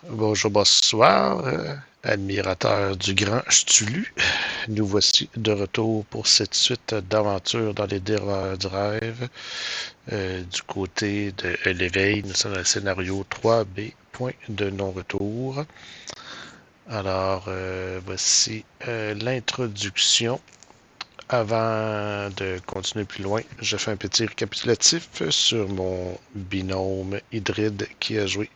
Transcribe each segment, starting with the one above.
Bonjour, bonsoir, admirateur du grand Stulu. Nous voici de retour pour cette suite d'aventures dans les dérovers du rêve. Du côté de l'éveil, nous sommes dans le scénario 3B, point de non-retour. Alors, voici l'introduction. Avant de continuer plus loin, je fais un petit récapitulatif sur mon binôme Hydride qui a joué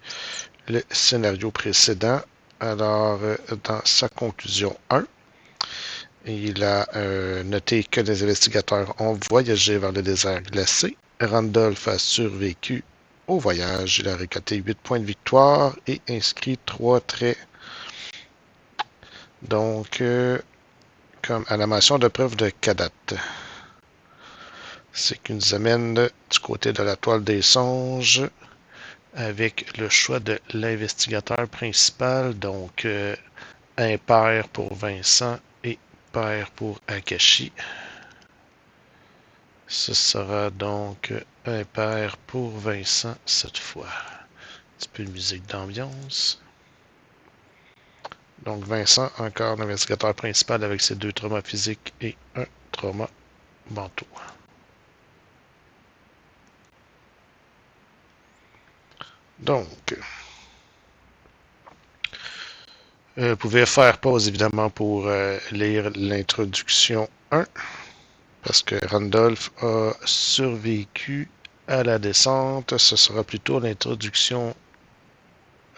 le scénario précédent. Alors, dans sa conclusion 1, il a noté que les investigateurs ont voyagé vers le désert glacé. Randolph a survécu au voyage. Il a récolté 8 points de victoire et inscrit 3 traits. Donc, comme à la mention de preuve de Kadat. C'est qui nous amène du côté de la toile des songes avec le choix de l'investigateur principal. Donc, impair pour Vincent et pair pour Akashi. Ce sera donc impair pour Vincent cette fois. Un petit peu de musique d'ambiance. Donc Vincent, encore l'investigateur principal avec ses 2 traumas physiques et un trauma mentaux. Donc, vous pouvez faire pause évidemment pour lire l'introduction 1. Parce que Randolph a survécu à la descente. Ce sera plutôt l'introduction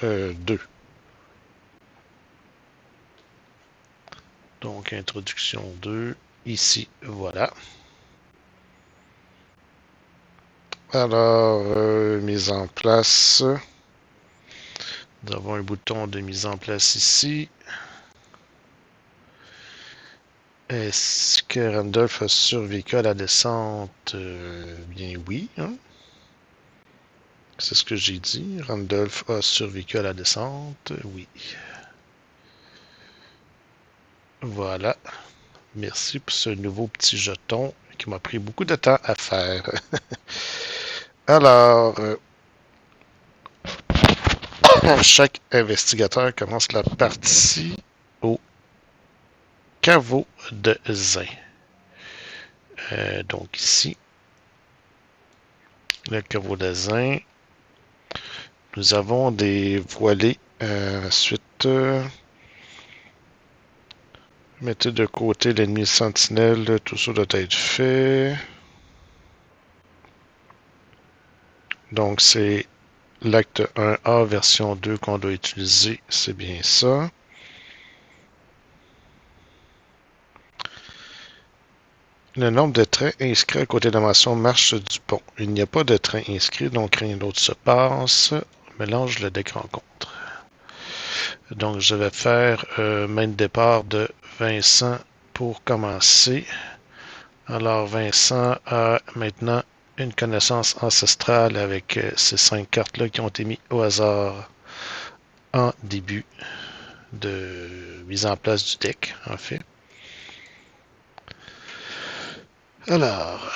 2. Donc, introduction 2, ici, voilà. Alors, mise en place. Nous avons un bouton de mise en place ici. Est-ce que Randolph a survécu à la descente? Bien oui. Hein? C'est ce que j'ai dit. Randolph a survécu à la descente. Oui. Voilà. Merci pour ce nouveau petit jeton qui m'a pris beaucoup de temps à faire. Alors, chaque investigateur commence la partie au caveau de zinc. Donc ici, le caveau de zinc. Nous avons des voilées. Ensuite, mettez de côté l'ennemi sentinelle. Tout ça doit être fait. Donc c'est l'acte 1A version 2 qu'on doit utiliser. C'est bien ça. Le nombre de trains inscrits à côté de la mention marche du pont. Il n'y a pas de train inscrit, donc rien d'autre se passe. Mélange le deck rencontre. Donc je vais faire main de départ de Vincent pour commencer. Alors Vincent a maintenant une connaissance ancestrale avec ces 5 cartes-là qui ont été mises au hasard en début de mise en place du deck, en fait. Alors,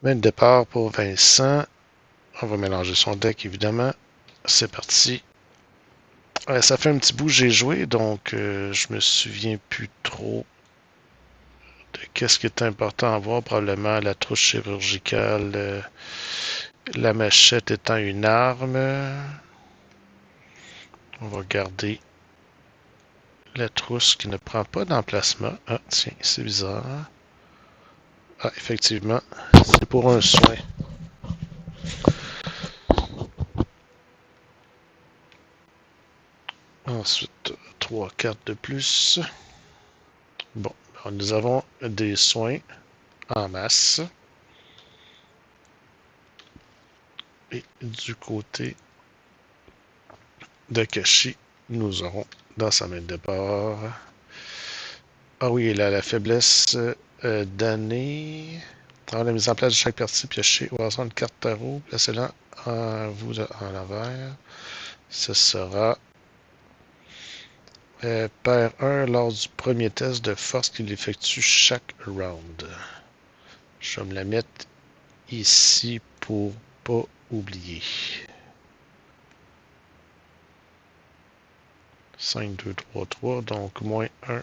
main de départ pour Vincent. On va mélanger son deck, évidemment. C'est parti. Ça fait un petit bout que j'ai joué, donc je me souviens plus trop de qu'est-ce qui est important à voir. Probablement la trousse chirurgicale, la machette étant une arme. On va garder la trousse qui ne prend pas d'emplacement. Ah, tiens, c'est bizarre. Ah, effectivement, c'est pour un soin. Ensuite, 3 cartes de plus. Bon, nous avons des soins en masse. Et du côté d'Akashi, nous aurons dans sa main de départ. Ah oui, il a la faiblesse dannée. Alors, la mise en place de chaque partie piochée au hasard une carte tarot. Placez-la en l'envers. Ce sera paire 1 lors du premier test de force qu'il effectue chaque round. Je vais me la mettre ici pour pas oublier. 5, 2, 3, 3. Donc, moins 1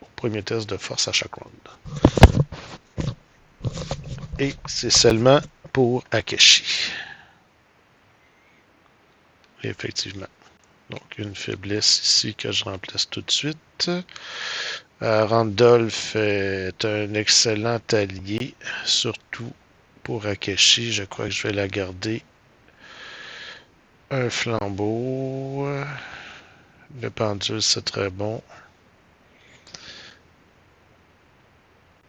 au premier test de force à chaque round. Et c'est seulement pour Akeshi. Effectivement. Donc, une faiblesse ici que je remplace tout de suite. Randolph est un excellent allié, surtout pour Akeshi. Je crois que je vais la garder. Un flambeau. Le pendule, c'est très bon.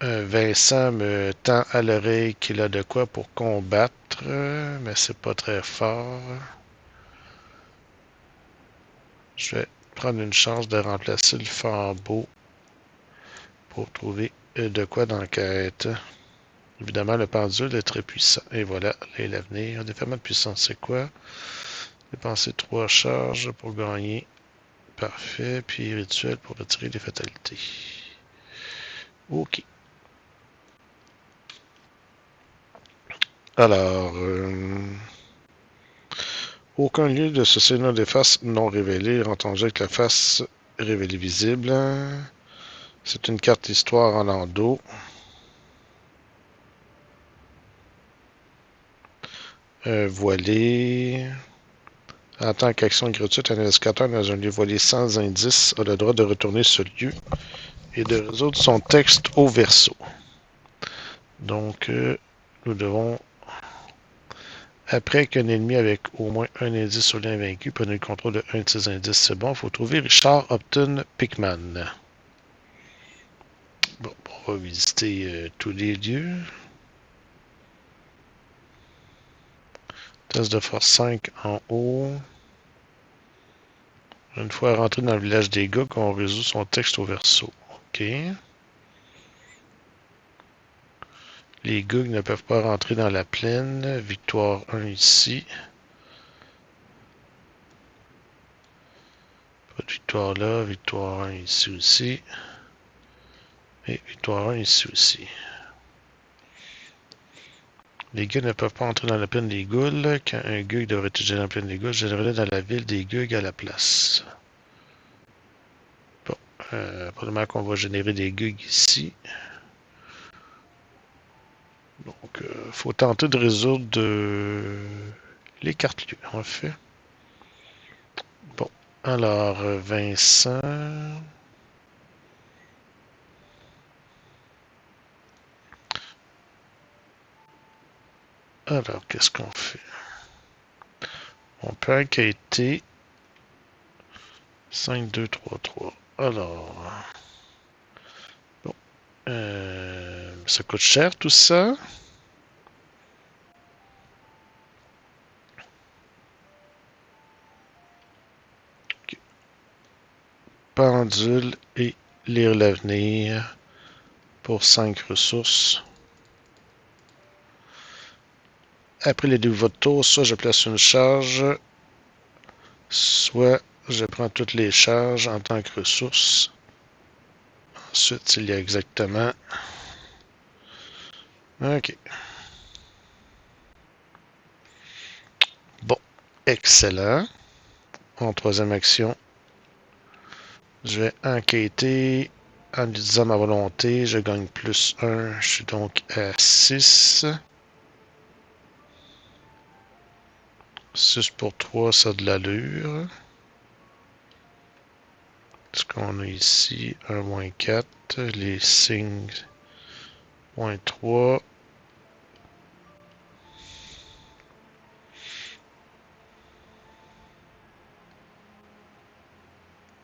Vincent me tend à l'oreille qu'il a de quoi pour combattre, mais c'est pas très fort. Je vais prendre une chance de remplacer le flambeau pour trouver de quoi d'enquête. Évidemment, le pendule est très puissant. Et voilà, là est l'avenir. Déferlement de puissance, c'est quoi? Dépenser 3 charges pour gagner. Parfait. Puis rituel pour retirer les fatalités. OK. Alors, aucun lieu de ce scénario des faces non révélé, entendu avec la face révélée visible. C'est une carte histoire en landau. Voilé. En tant qu'action gratuite, un investigateur dans un lieu voilé sans indice a le droit de retourner ce lieu et de résoudre son texte au verso. Donc, nous devons, après qu'un ennemi avec au moins un indice sur lien vaincu prenne le contrôle de un de ses indices, c'est bon, il faut trouver Richard Upton Pickman. Bon, on va visiter tous les lieux. Test de force 5 en haut. Une fois rentré dans le village des gars, on résout son texte au verso. OK. Les Googs ne peuvent pas rentrer dans la plaine. Victoire 1 ici. Pas de victoire là. Victoire 1 ici aussi. Et victoire 1 ici aussi. Les Googs ne peuvent pas entrer dans la plaine des Goules. Quand un Goog devrait être géré dans la plaine des Goules, je générerai dans la ville des Googs à la place. Bon. Probablement qu'on va générer des Googs ici. Donc, faut tenter de résoudre les cartes lieux, en fait. Bon, alors, Vincent. Alors, qu'est-ce qu'on fait? On peut enquêter. 5, 2, 3, 3. Alors. Bon. Ça coûte cher tout ça. Okay. Pendule et lire l'avenir pour 5 ressources. Après les deux votes tour, soit je place une charge, soit je prends toutes les charges en tant que ressources. Ensuite, il y a exactement... OK. Bon. Excellent. En troisième action, je vais enquêter en utilisant ma volonté. Je gagne plus 1. Je suis donc à 6. 6 pour 3, ça a de l'allure. Ce qu'on a ici, 1 moins 4. Les signes, moins 3.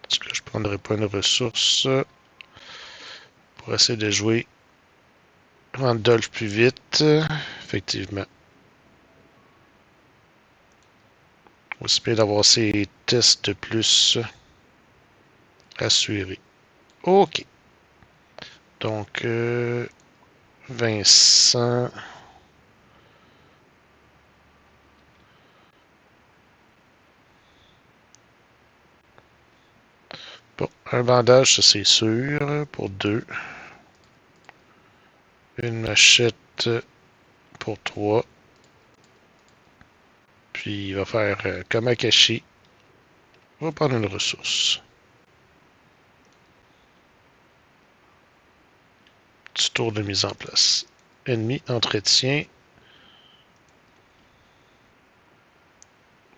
Est-ce que je prendrai pas une ressource pour essayer de jouer Randolph plus vite? Effectivement. Aussi bien d'avoir ces tests de plus assurés. OK. Donc, Vincent. Bon, un bandage, ça c'est sûr, pour 2. Une machette pour 3. Puis il va faire comme Akashi. On va prendre une ressource. Petit tour de mise en place. Ennemi, entretien.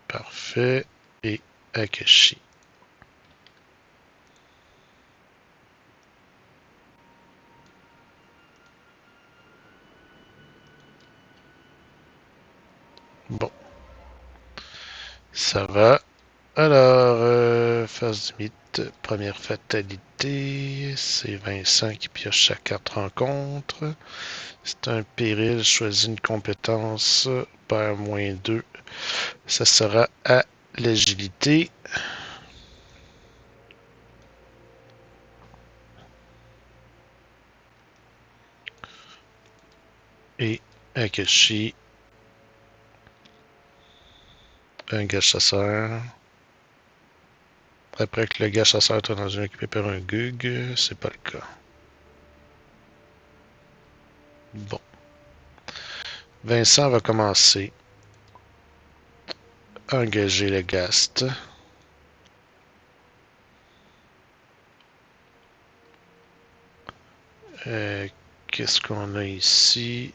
Parfait. Et Akashi. Bon. Ça va. Alors, phase limite, première fatalité. C'est Vincent qui pioche sa carte rencontre. C'est un péril. Choisis une compétence. Perd -2. Ça sera à l'agilité. Et Akashi. Un gage chasseur. Après que le gage chasseur soit dans une équipée par un Gug, c'est pas le cas. Bon. Vincent va commencer à engager le Gast. Qu'est-ce qu'on a ici?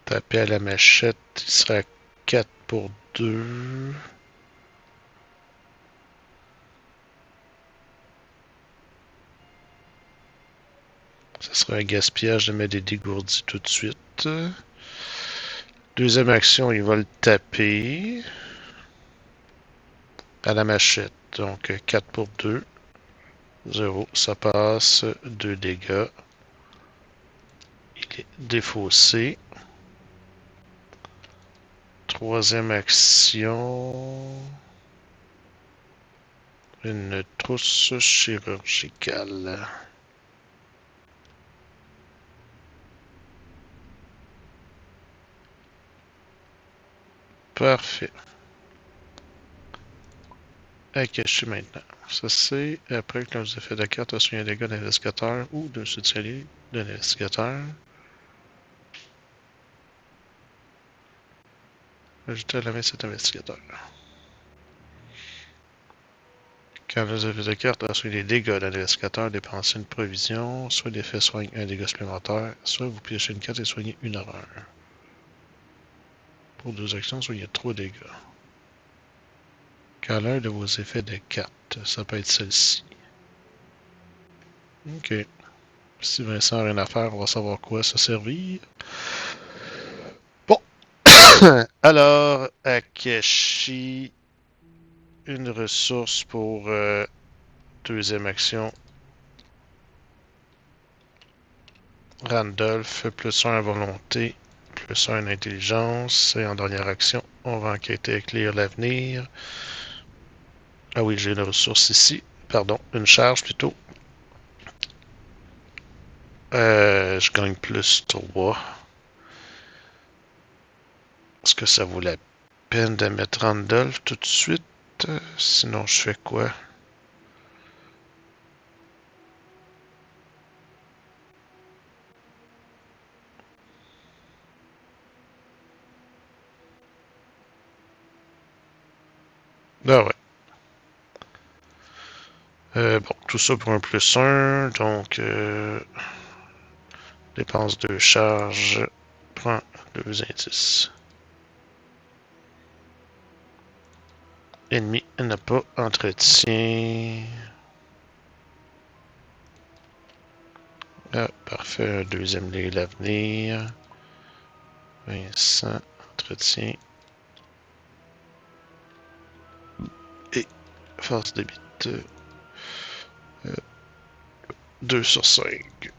Taper à la machette, il sera 4 pour 2. Ça sera un gaspillage de mettre des dégourdis tout de suite. Deuxième action, il va le taper à la machette. Donc 4 pour 2. 0. Ça passe. 2 dégâts. Il est défaussé. Troisième action. Une trousse chirurgicale. Parfait. Akashi maintenant. Ça c'est après que l'un des effets de carte a suivi un dégât d'investigateur ou d'un soutien de l'investigateur. Ajoutez à la main cet investigateur. Quand l'un des effets de carte a suivi des dégâts de l'investigateur, dépensez une provision, soit l'effet soigne un dégât supplémentaire, soit vous piochez une carte et soignez une horreur. Pour 2 actions, soignez 3 dégâts. Quand l'un de vos effets de carte, ça peut être celle-ci. Ok. Si Vincent n'a rien à faire, on va savoir quoi se servir. Bon. Alors, Akashi, une ressource pour deuxième action. Randolph, +1 à volonté, +1 à intelligence. Et en dernière action, on va enquêter avec lire l'avenir. Ah oui, j'ai une ressource ici. Pardon, une charge plutôt. Je gagne +3. Est-ce que ça vaut la peine de mettre Randolph tout de suite? Sinon, je fais quoi? Ah ouais. Bon, tout ça pour un +1. Donc, dépense de charge. Prends 2 indices. Ennemi n'a pas entretien. Ah, parfait. Un deuxième ligne l'avenir. Vincent, entretien. Et force de bite. 2 sur 5.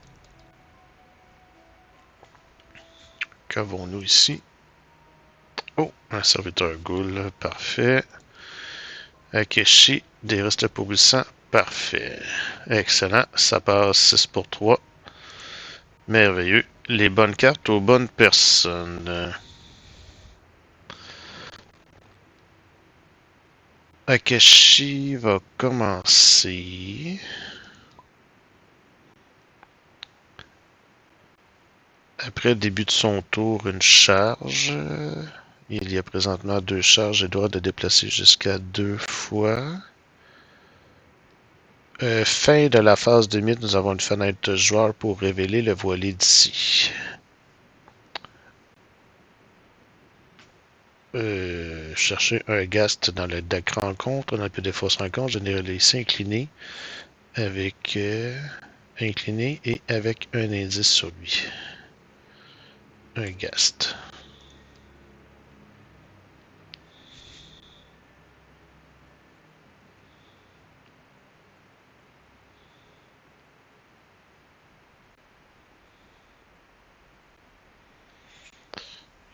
Qu'avons-nous ici? Oh, un serviteur ghoul. Parfait. Akeshi, des restes pourrissants. Parfait. Excellent. Ça passe 6 pour 3. Merveilleux. Les bonnes cartes aux bonnes personnes. Akashi va commencer Après le début de son tour, une charge. Il y a présentement 2 charges et droit de déplacer jusqu'à 2 fois. Fin de la phase de mythe, nous avons une fenêtre joueur pour révéler le voilé d'ici. Chercher un Ghast dans le deck rencontre. On a des fausses rencontres. Générer ici incliné avec incliné et avec un indice sur lui. Un Ghast.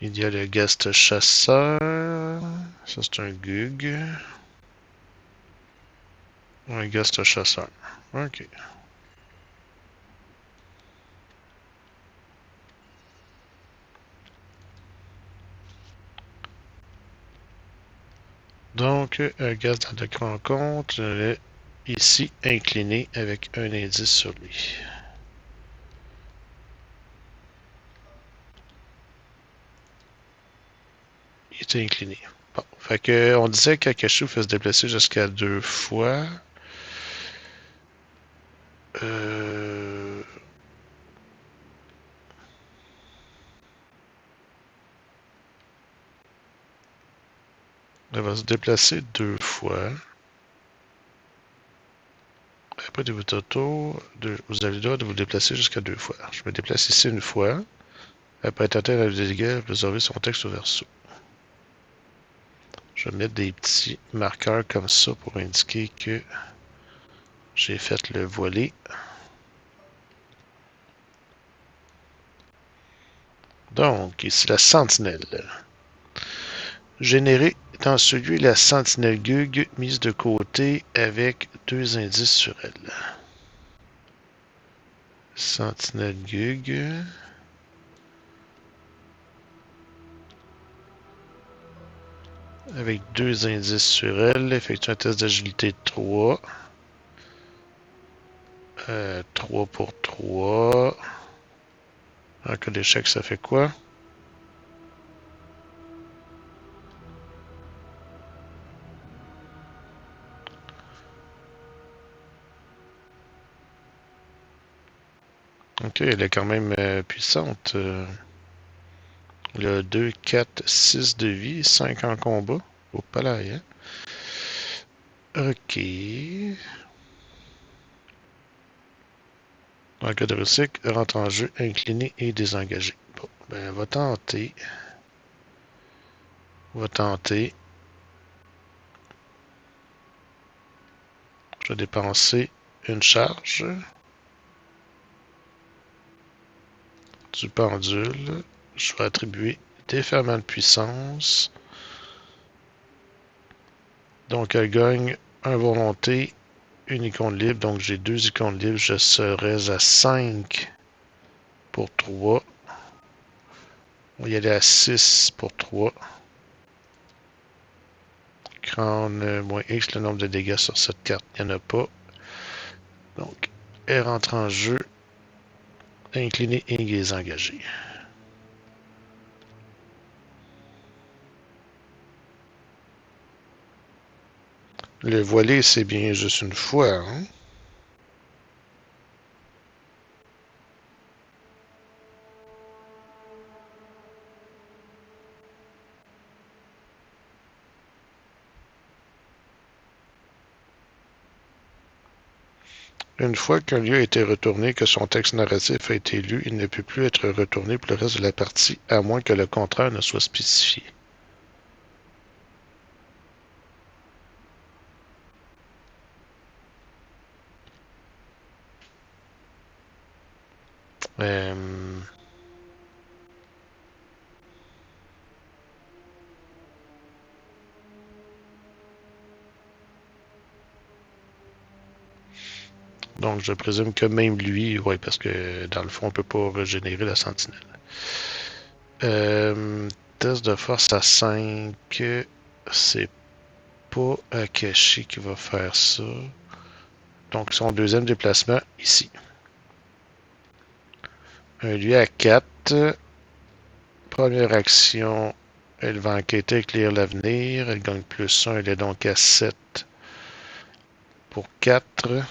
Il y a le Ghast chasseur. Ça, c'est un Gug. Un Ghast chasseur. OK. Donc, un Ghast dans le deck rencontre. Ici, incliné avec un indice sur lui. Il était incliné. Bon, fait que on disait qu'Akashu fait se déplacer jusqu'à 2 fois. Elle va se déplacer 2 fois. Après de votre tour, vous avez le droit de vous déplacer jusqu'à 2 fois. Je me déplace ici une fois. Après tenter la dégâts, réserver son texte au verso. Je vais mettre des petits marqueurs comme ça pour indiquer que j'ai fait le voilé. Donc, ici la sentinelle. Générer dans celui la sentinelle Gug mise de côté avec 2 indices sur elle. Sentinelle Gug. Avec 2 indices sur elle. Effectue un test d'agilité de 3. 3 pour 3. En cas d'échec, ça fait quoi? Ok, elle est quand même puissante. Elle a 2, 4, 6 de vie, 5 en combat. Au palais, hein? Ok. Dans le cas de réussite, rentre en jeu incliné et désengagé. Bon, ben, on va tenter. On va tenter. Je vais dépenser une charge. Du pendule. Je vais attribuer déferlement de puissance. Donc, elle gagne un volonté, une icône libre. Donc, j'ai 2 icônes libres. Je serais à 5 pour 3. On va y aller à 6 pour 3. Crâne moins X, le nombre de dégâts sur cette carte. Il n'y en a pas. Donc, elle rentre en jeu. Incliné et désengagé. Le voilé, c'est bien juste une fois, hein? Une fois qu'un lieu a été retourné, que son texte narratif a été lu, il ne peut plus être retourné pour le reste de la partie, à moins que le contraire ne soit spécifié. Donc, je présume que même lui, oui, parce que dans le fond, on ne peut pas régénérer la sentinelle. Test de force à 5, c'est pas Akashi qui va faire ça. Donc, son deuxième déplacement, ici. Un lui à 4. Première action, elle va enquêter, éclairer l'avenir. Elle gagne +1, elle est donc à 7 pour 4.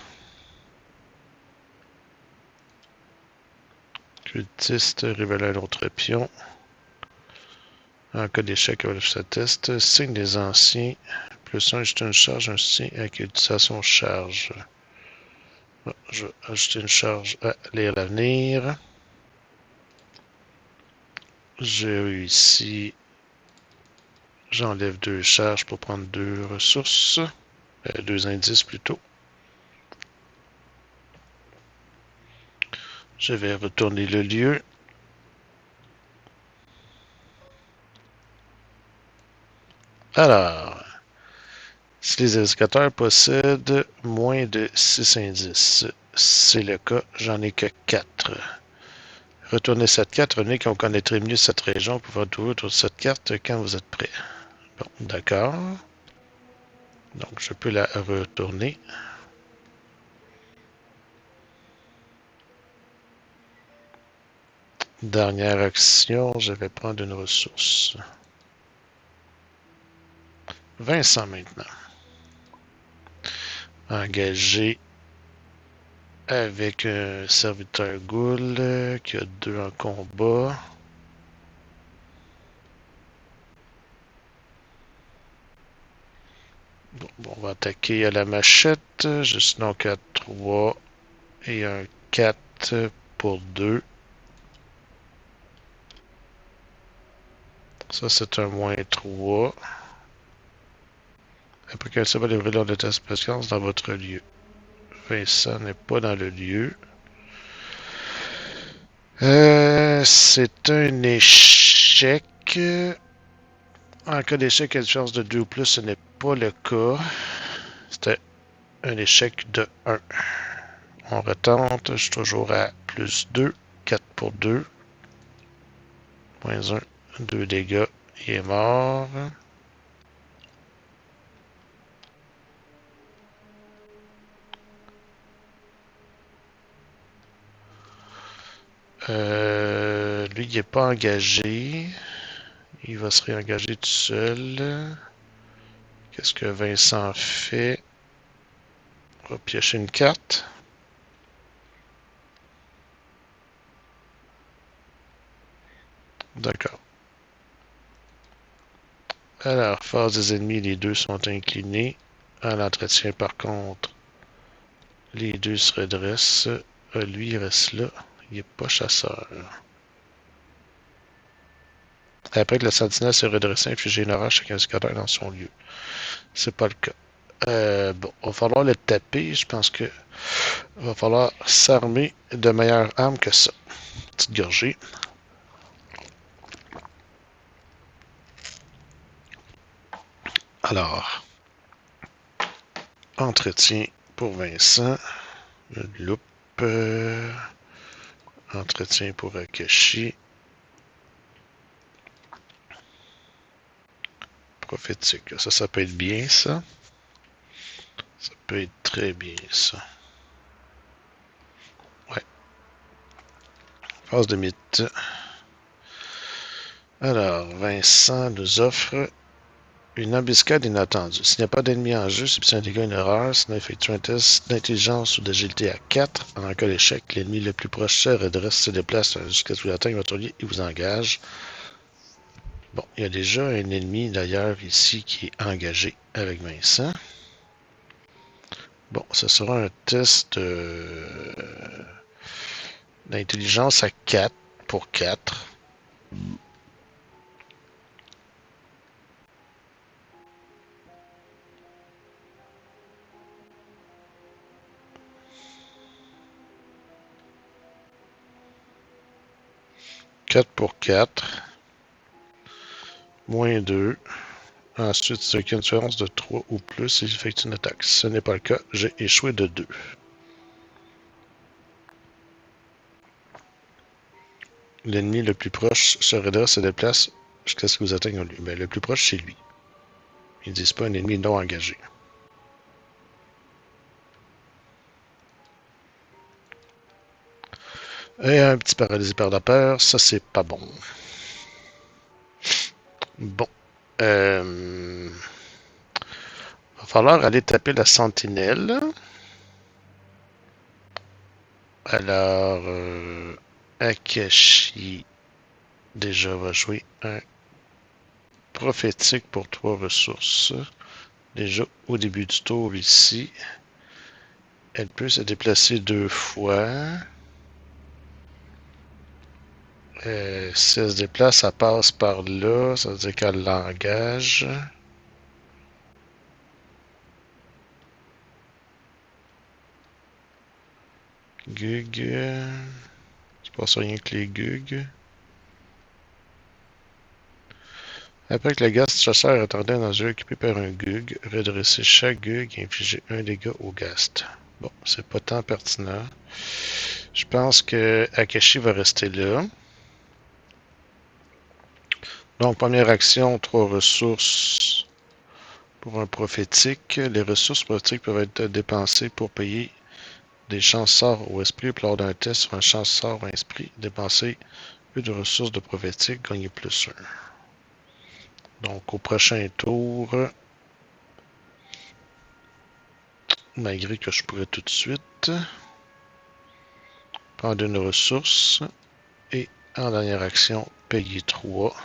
Cultiste, révéler un autre pion. En cas d'échec avec ce test, signe des anciens. +1, ajouter une charge, un signe avec utilisation charge. Bon, je vais ajouter une charge à lire l'avenir. J'ai réussi. J'enlève 2 charges pour prendre 2 ressources. 2 indices plutôt. Je vais retourner le lieu. Alors, si les indicateurs possèdent moins de 6 indices, c'est le cas, j'en ai que 4. Retournez cette carte, revenez quand vous connaîtrez mieux cette région, vous pouvez retrouver autour de cette carte quand vous êtes prêt. Bon, d'accord. Donc, je peux la retourner. Dernière action, je vais prendre une ressource. Vincent maintenant. Engagé avec un serviteur ghoul qui a 2 en combat. Bon, on va attaquer à la machette. Juste donc à 3 et un 4 pour 2. Ça, c'est un -3. Après qu'elle va livrer lors de test patience dans votre lieu. Vincent n'est pas dans le lieu. C'est un échec. En cas d'échec à différence de 2 ou plus, ce n'est pas le cas. C'était un échec de 1. On retente. Je suis toujours à +2. 4 pour 2. -1. 2 dégâts. Il est mort. Lui, il n'est pas engagé. Il va se réengager tout seul. Qu'est-ce que Vincent fait? On va piocher une carte. D'accord. Alors, phase des ennemis, les deux sont inclinés. À l'entretien, par contre, les deux se redressent. Lui, il reste là. Il n'est pas chasseur. Après que la sentinelle s'est redressée, infliger une orage à chaque indicateur dans son lieu. C'est pas le cas. Bon, il va falloir le taper. Je pense que va falloir s'armer de meilleures armes que ça. Petite gorgée. Alors, entretien pour Vincent. Une loupe. Entretien pour Akashi. Prophétique. Ça peut être bien, ça. Ça peut être très bien, ça. Ouais. Phase de mythe. Alors, Vincent nous offre une embuscade inattendue. S'il n'y a pas d'ennemi en jeu, subit un dégât, une erreur, sinon effectue un test d'intelligence ou d'agilité à 4. En cas d'échec, l'ennemi le plus proche se redresse, se déplace jusqu'à ce que vous atteignez votre lieu et vous engage. Bon, il y a déjà un ennemi d'ailleurs ici qui est engagé avec Vincent. Bon, ce sera un test d'intelligence à 4 pour 4. Quatre pour 4. -2. Ensuite, c'est une différence de 3 ou plus, il effectue une attaque. Si ce n'est pas le cas, j'ai échoué de 2. L'ennemi le plus proche se redresse, se déplace jusqu'à ce que vous atteignez lui. Mais le plus proche, c'est lui. Ils ne disent pas un ennemi non engagé. Et un petit paralysé par la peur, ça c'est pas bon. Bon. Va falloir aller taper la sentinelle. Alors, Akashi déjà va jouer un prophétique pour 3 ressources. Déjà au début du tour ici. Elle peut se déplacer 2 fois. Si elle se déplace, elle passe par là. Ça veut dire qu'elle l'engage. Gug. Il se passe rien que les Gug. Après que le gast chasseur est attendu dans un jeu occupé par un Gug, redresser chaque Gug et infliger un dégât au gast. Bon, c'est pas tant pertinent. Je pense que Akashi va rester là. Donc, première action, 3 ressources pour un prophétique. Les ressources prophétiques peuvent être dépensées pour payer des chances sorts au esprit. Puis lors d'un test sur un chance sort ou un esprit, dépenser une de ressources de prophétique, gagner plus 1. Donc, au prochain tour, malgré que je pourrais tout de suite prendre une ressource et en dernière action, payer 3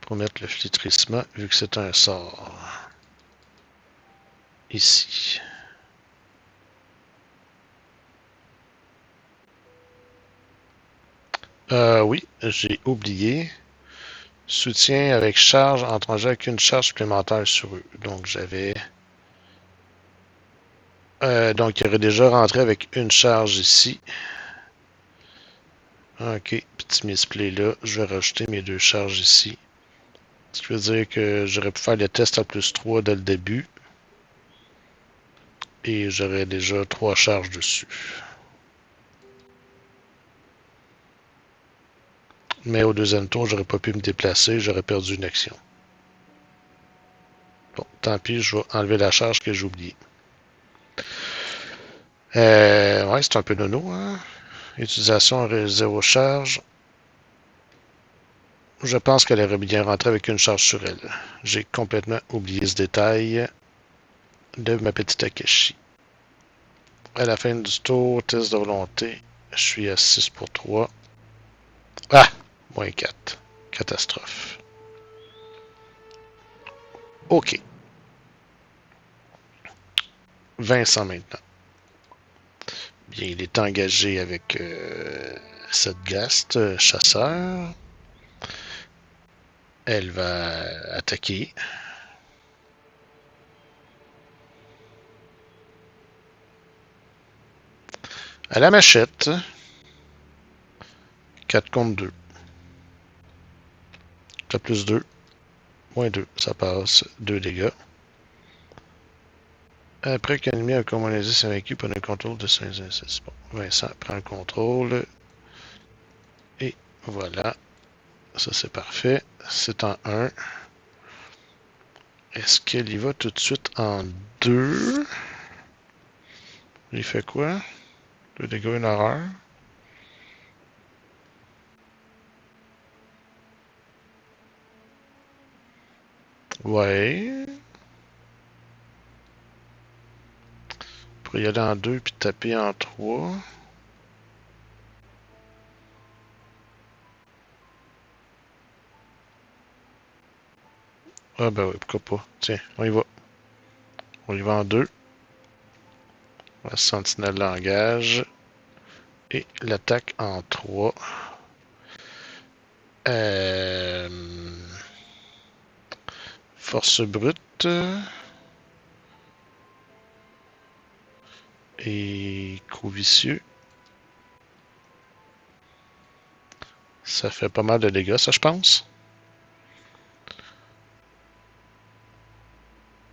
pour mettre le flétrissement vu que c'est un sort. Ici. Oui, j'ai oublié. Soutien avec charge entrangé avec une charge supplémentaire sur eux. Donc j'avais... donc il aurait déjà rentré avec une charge ici. Ok, petit misplay là. Je vais rajouter mes 2 charges ici. Ce qui veut dire que j'aurais pu faire le test à plus 3 dès le début. Et j'aurais déjà 3 charges dessus. Mais au deuxième tour, j'aurais pas pu me déplacer. J'aurais perdu une action. Bon, tant pis, je vais enlever la charge que j'ai oubliée. Ouais, c'est un peu nono, hein? Utilisation 0 charge. Je pense qu'elle aurait bien rentré avec une charge sur elle. J'ai complètement oublié ce détail de ma petite Akashi. À la fin du tour, test de volonté. Je suis à 6 pour 3. Ah! Moins 4. Catastrophe. OK. Vincent maintenant. Bien, il est engagé avec cette gast chasseur. Elle va attaquer. À la machette. 4 contre 2. Ça plus 2. Moins 2. Ça passe. 2 dégâts. Après qu'un ennemi a communisé s'est vaincu pendant le contrôle de son exercice. Bon, Vincent prend le contrôle. Et voilà. Ça, c'est parfait. C'est en 1. Est-ce qu'il y va tout de suite en 2? Il fait quoi? 2 dégâts, une horreur. Ouais. Pour y aller en 2 puis taper en 3. Ah ben oui, pourquoi pas. Tiens, on y va. On y va en 2. La sentinelle l'engage. Et l'attaque en 3. Euh... Force brute. Et coup vicieux. Ça fait pas mal de dégâts, ça, je pense.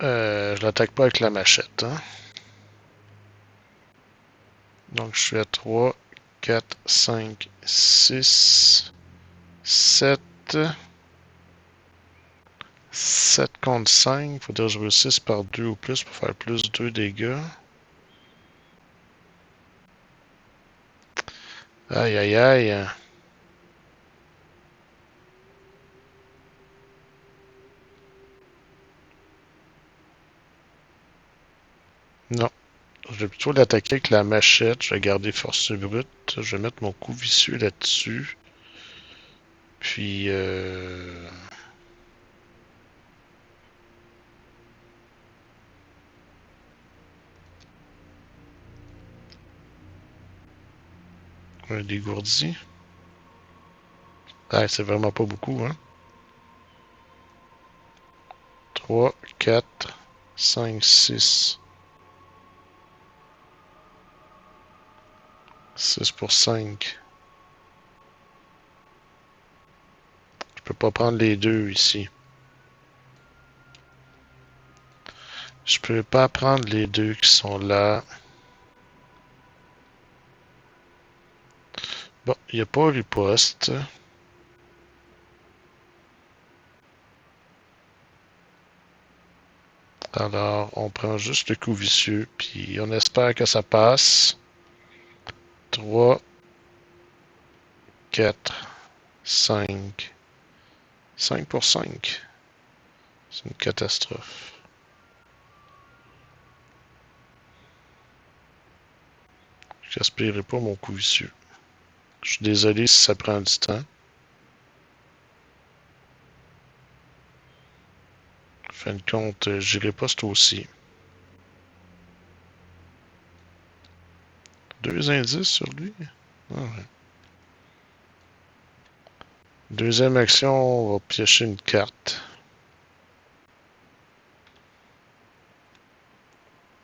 Je l'attaque pas avec la machette. Hein. Donc, je suis à 3, 4, 5, 6, 7. 7 contre 5. Faut dire que je réussisse par 2 ou plus pour faire plus 2 dégâts. Aïe, aïe, aïe. Non. Je vais plutôt l'attaquer avec la machette. Je vais garder force brute. Je vais mettre mon coup vicieux là-dessus. Puis, un dégourdi. Ah, c'est vraiment pas beaucoup, hein. 3, 4, 5, 6. 6 pour 5. Je peux pas prendre les deux ici. Je peux pas prendre les deux qui sont là. Bon, il n'y a pas riposte. Alors, on prend juste le coup vicieux, puis on espère que ça passe. 3, 4, 5. 5 pour 5. C'est une catastrophe. J'aspirerai pas mon coup vicieux. Je suis désolé si ça prend du temps. En fin de compte, j'irai pas ce aussi. 2 indices sur lui. Ah ouais. Deuxième action, on va piocher une carte.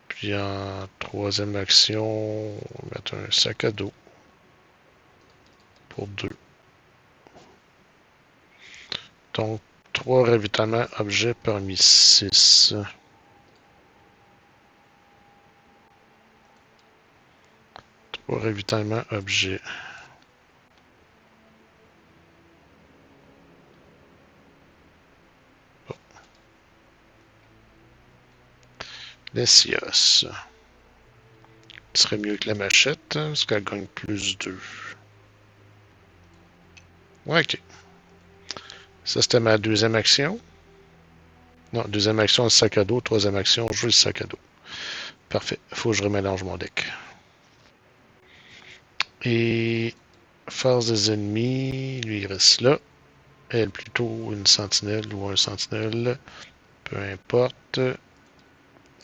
Puis en troisième action, on va mettre un sac à dos pour 2. Donc, 3 ravitaillements objets parmi 6. 3 ravitaillements objets. Oh. L'Essios. Ce serait mieux que la machette, parce qu'elle gagne plus 2. Ouais, ok. Ça, c'était ma deuxième action. Non, deuxième action, le sac à dos. Troisième action, jouer le sac à dos. Parfait. Faut que je remélange mon deck. Et force des ennemis, lui, il reste là. Elle, plutôt une sentinelle ou un sentinelle. Peu importe.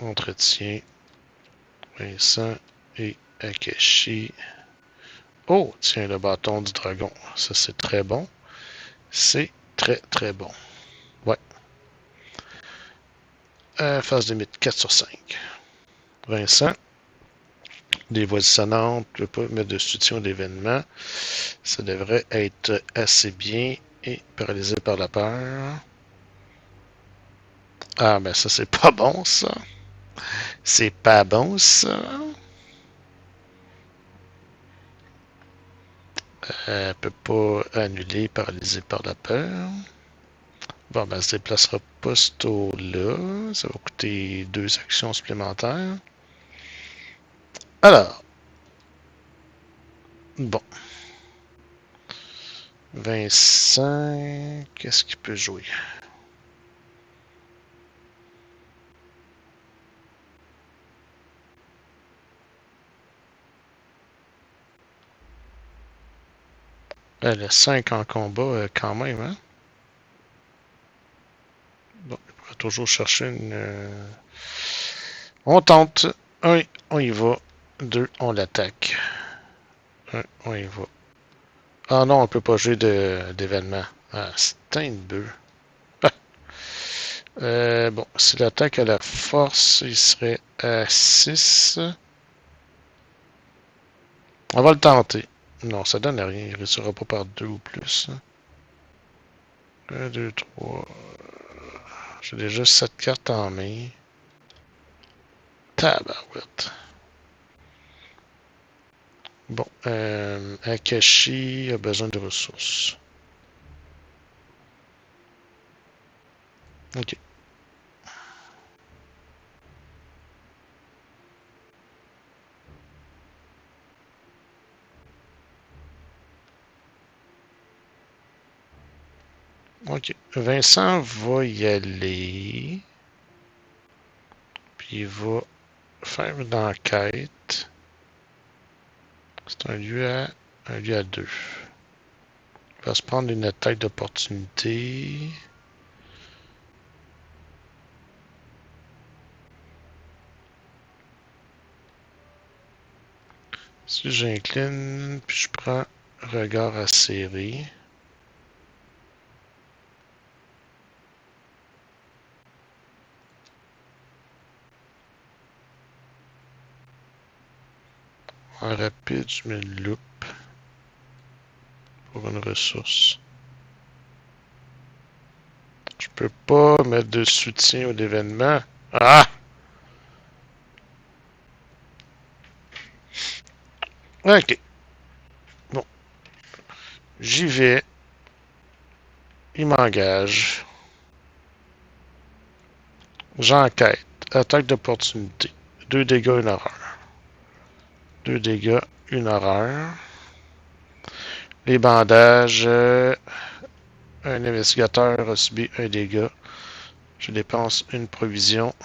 Entretien. Vincent et Akeshi. Oh, tiens, le bâton du dragon. Ça, c'est très bon. C'est très, très bon. Ouais. Phase limite 4 sur 5. Vincent. Des voix dissonantes. Je ne peux pas mettre de soutien d'événement. Ça devrait être assez bien. Et paralysé par la peur. Ah, ben ça, c'est pas bon, ça. C'est pas bon, ça. Elle peut pas annuler, paralysé par la peur. Bon, ben, elle se déplacera pas ce tour-là. Ça va coûter 2 actions supplémentaires. Alors, bon. Vincent, qu'est-ce qu'il peut jouer? Elle a 5 en combat quand même, hein? Bon, il pourra toujours chercher une... On tente. 1, on y va. 2, on l'attaque. 1, on y va. Ah non, on peut pas jouer d'événement. Ah, c'est un bœuf. Bon, si l'attaque à la force, il serait à 6. On va le tenter. Non, ça donne rien. Il ne réussira pas par 2 ou plus. 1, 2, 3. J'ai déjà 7 cartes en main. Tabarouette. Bon, Akashi a besoin de ressources. Ok. Ok. Vincent va y aller. Puis il va faire une enquête. C'est un lieu à deux. Il va se prendre une attaque d'opportunité. Si j'incline, puis je prends regard acéré. En rapide, je mets une loupe pour une ressource. Je peux pas mettre de soutien ou d'événement. Ah! Ok. Bon. J'y vais. Il m'engage. J'enquête. Attaque d'opportunité. 2 dégâts, une horreur. 2 dégâts, une horreur. Les bandages. Un investigateur a subi un dégât. Je dépense une provision.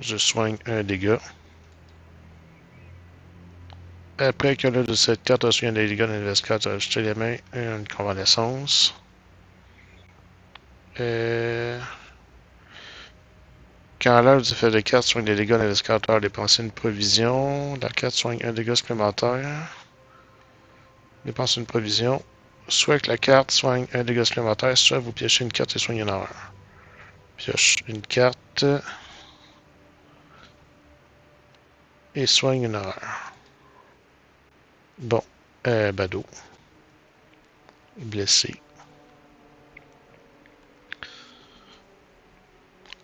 Je soigne un dégât. Après que l'un de cette carte a suivi un dégât d'investigateur, ajouter les mains et une convalescence. Quand l'heure du fait de carte soigne des dégâts d'investigateur, dépensez une provision. La carte soigne un dégât supplémentaire. Dépense une provision. Soit que la carte soigne un dégât supplémentaire, soit vous piochez une carte et soignez une horreur. Pioche une carte et soigne une horreur. Bon. Bado. Blessé.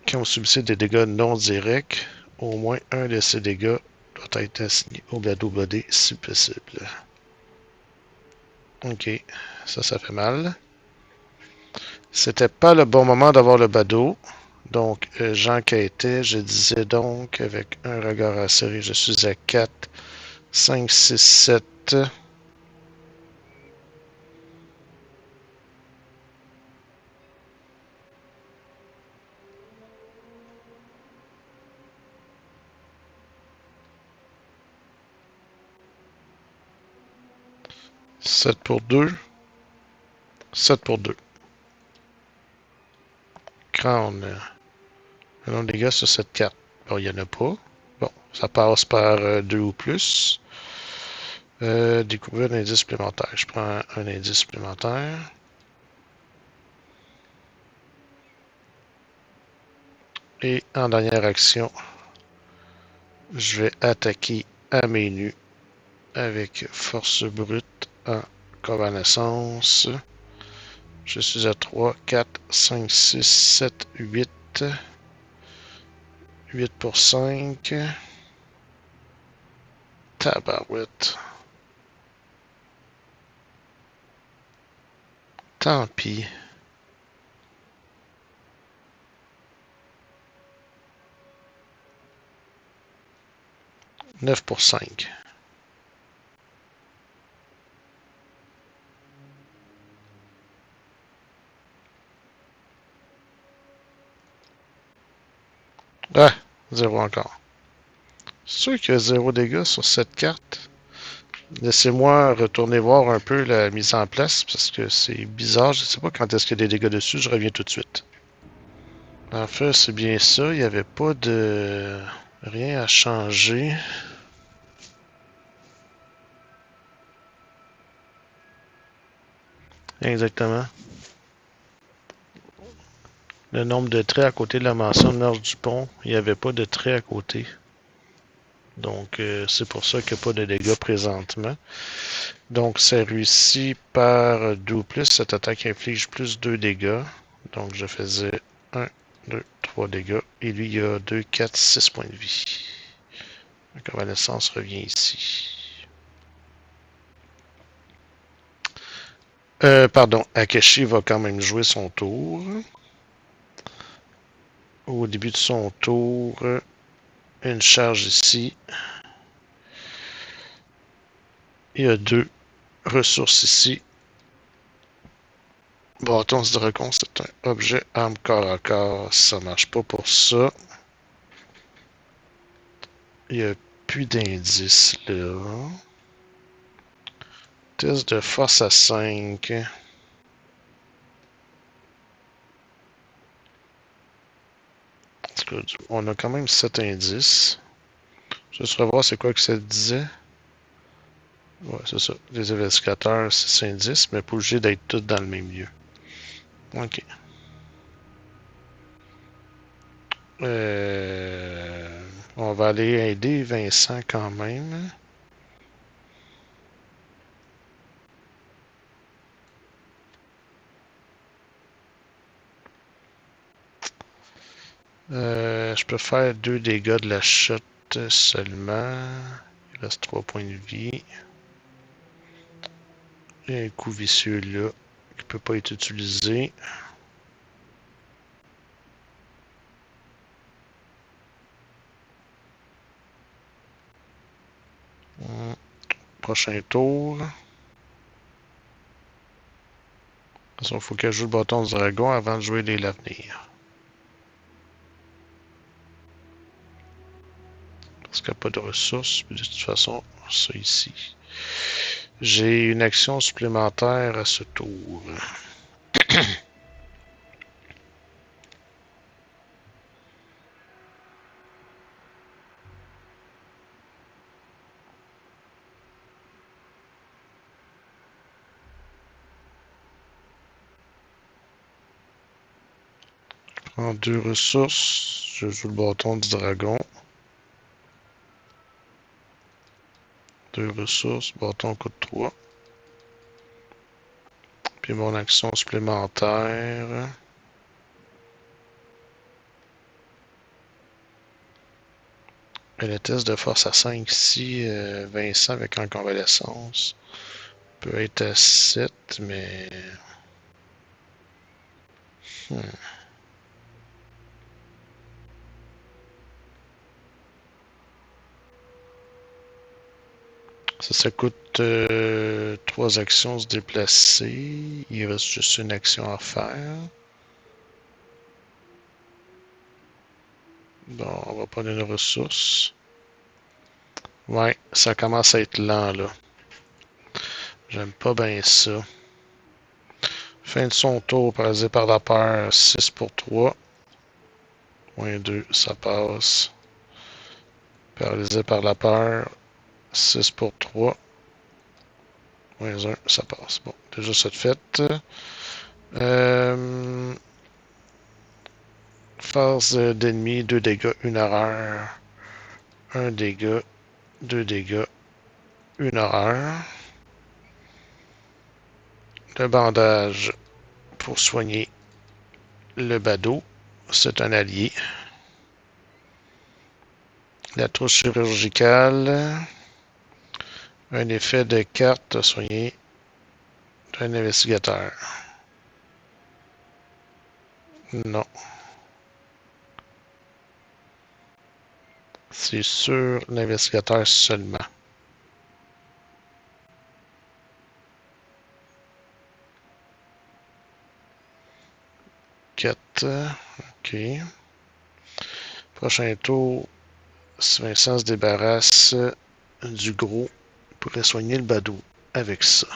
Quand vous subissez des dégâts non directs, au moins un de ces dégâts doit être assigné au Bado Bodé si possible. Ok. Ça fait mal. C'était pas le bon moment d'avoir le Bado. Donc, j'enquêtais. Je disais donc, avec un regard acéré, je suis à 4, 5, 6, 7. 7 pour 2. 7 pour 2. Crown. Le nombre de dégâts sur cette carte. Bon, il n'y en a pas. Bon, ça passe par 2 ou plus. Découvrir un indice supplémentaire. Je prends un indice supplémentaire. Et en dernière action, je vais attaquer à main nue avec force brute en convalescence. Je suis à 3, 4, 5, 6, 7, 8. 8 pour 5. Tabarouette. Tant pis. 9 pour 5. Ah, 0 encore. C'est sûr qu'il y a 0 dégâts sur cette carte. Laissez-moi retourner voir un peu la mise en place parce que c'est bizarre. Je ne sais pas quand est-ce qu'il y a des dégâts dessus. Je reviens tout de suite. En fait, c'est bien ça. Il n'y avait pas de rien à changer. Exactement. Le nombre de traits à côté de la mention de Nord du pont, il n'y avait pas de traits à côté. Donc, c'est pour ça qu'il n'y a pas de dégâts présentement. Donc, c'est réussi par 2 ou plus. Cette attaque inflige plus 2 dégâts. Donc, je faisais 1, 2, 3 dégâts. Et lui, il a 2, 4, 6 points de vie. La convalescence revient ici. Pardon, Akeshi va quand même jouer son tour. Au début de son tour, une charge ici. Il y a 2 ressources ici. Bâton de dragon, c'est un objet arme corps à corps. Ça marche pas pour ça. Il n'y a plus d'indices là. Test de force à 5. On a quand même 7 indices. Juste revoir c'est quoi que ça disait. Ouais, c'est ça. Les investigateurs, 6 indices, mais pas obligé d'être tous dans le même lieu. Ok. On va aller aider Vincent quand même. Je peux faire 2 dégâts de la shot seulement. Il reste 3 points de vie. Il y a un coup vicieux là qui peut pas être utilisé. Prochain tour. Il faut qu'elle joue le bâton du dragon avant de jouer les l'avenir. Parce qu'il n'y a pas de ressources. De toute façon, ça ici. J'ai une action supplémentaire à ce tour. En 2 ressources, je joue le bâton du dragon. 2 ressources, bâton coûte 3. Puis mon action supplémentaire. Et le test de force à 5 ici, Vincent avec en convalescence, peut être à 7, mais... Ça coûte 3 actions se déplacer. Il reste juste une action à faire. Bon, on va prendre une ressource. Ouais, ça commence à être lent, là. J'aime pas bien ça. Fin de son tour, paralysé par la peur, 6 pour 3. Moins 2, ça passe. Paralysé par la peur, 6 pour 3. Moins 1, ça passe. Bon, déjà ça de fait. Force d'ennemi, 2 dégâts, 1 horreur. 1 dégât, 2 dégâts, 1 horreur. Le bandage pour soigner le badaud, c'est un allié. La trousse chirurgicale, un effet de carte soigné d'un investigateur. Non. C'est sur l'investigateur seulement. 4. OK. Prochain tour, si Vincent se débarrasse du gros, il pourrait soigner le badaud avec ça.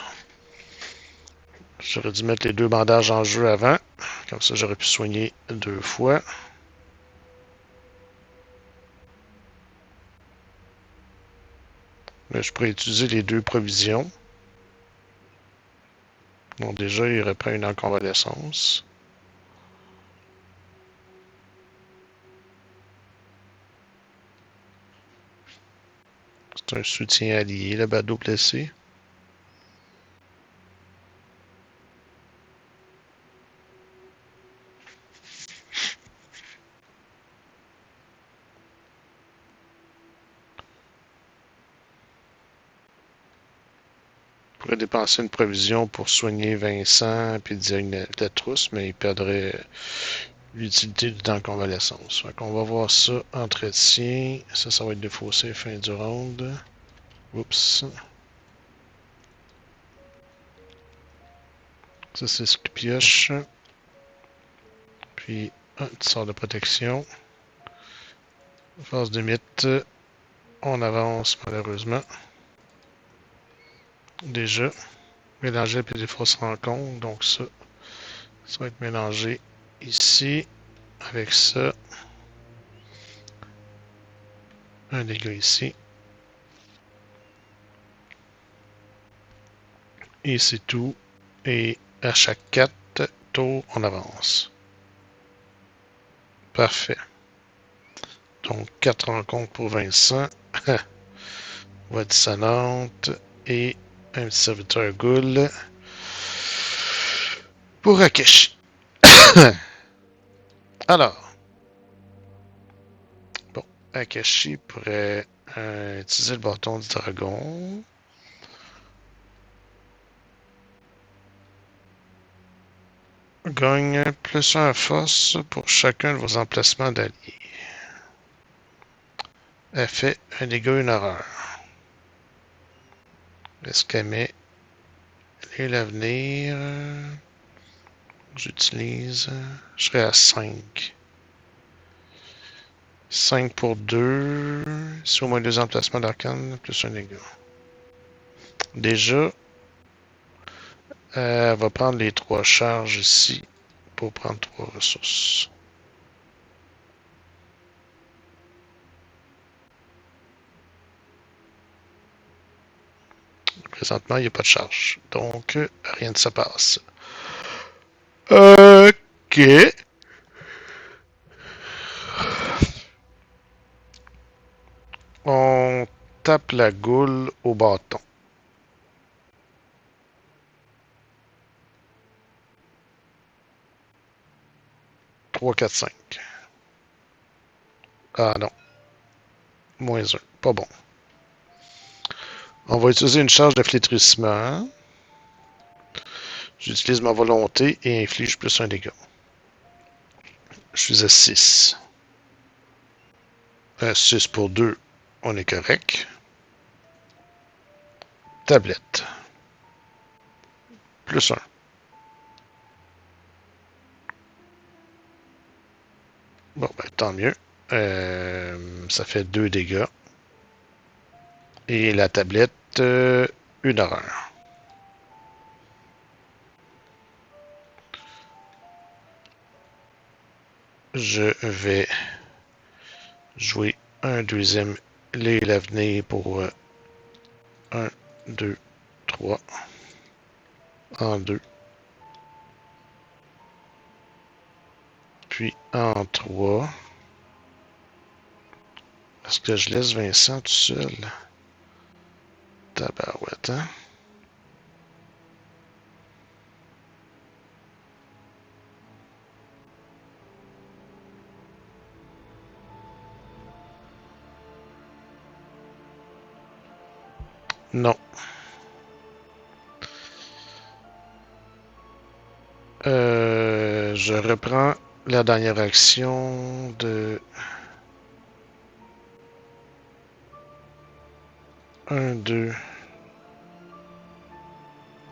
J'aurais dû mettre les 2 bandages en jeu avant. Comme ça, j'aurais pu soigner 2 fois. Mais je pourrais utiliser les 2 provisions. Donc déjà, il reprend une en convalescence. C'est un soutien allié, le badaud blessé. Il pourrait dépenser une provision pour soigner Vincent puis diagnostiquer la trousse, mais il perdrait l'utilité du temps de convalescence. Fait qu'on va voir ça. Entretien. Ça va être défaussé fin du round. Oups. Ça, c'est ce qui pioche. Puis, un petit sort de protection. Phase de mythe. On avance, malheureusement. Déjà. Mélanger puis des fausses rencontres. Donc, ça va être mélangé ici. Avec ça. Un dégât ici. Et c'est tout. Et à chaque 4 tours, on avance. Parfait. Donc, 4 rencontres pour Vincent. Voix dissonante. Et un petit serviteur ghoul pour Akeshi. Alors. Bon. Akeshi pourrait utiliser le bâton du dragon. Gagne plus 1 force pour chacun de vos emplacements d'alliés. Elle fait un dégât, une horreur. Est-ce qu'elle met l'avenir? J'utilise. Je serai à 5. 5 pour 2. C'est au moins 2 emplacements d'arcane, plus un dégât. Déjà, elle va prendre les 3 charges ici pour prendre 3 ressources. Présentement, il n'y a pas de charge. Donc, rien ne se passe. Ok. On tape la goule au bâton. 3, 4, 5. Ah non. Moins 1. Pas bon. On va utiliser une charge de flétrissement. J'utilise ma volonté et inflige plus un dégât. Je suis à 6. 6 pour 2, on est correct. Tablette. Plus 1. Bon, ben, tant mieux. Ça fait 2 dégâts. Et la tablette, une horreur. Je vais jouer un deuxième l'avenir pour 1, 2, 3. En 2. Puis en 3. Est-ce que je laisse Vincent tout seul? Tabarouette, hein? Non. Je reprends la dernière action de 1, 2,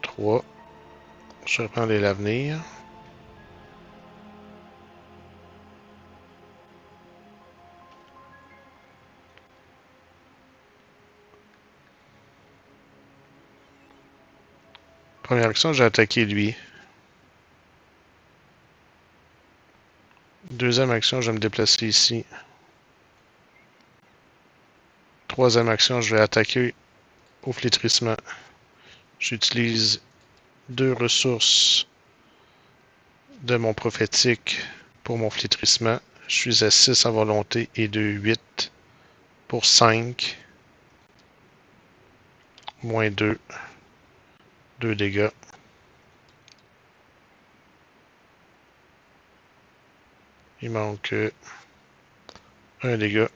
3. Je reprends l'avenir. Première action, j'ai attaqué lui. Deuxième action, je vais me déplacer ici. Troisième action, je vais attaquer au flétrissement. J'utilise 2 ressources de mon prophétique pour mon flétrissement. Je suis à 6 en volonté et 2, 8 pour 5. Moins 2. 2 dégâts. Il manque un dégât.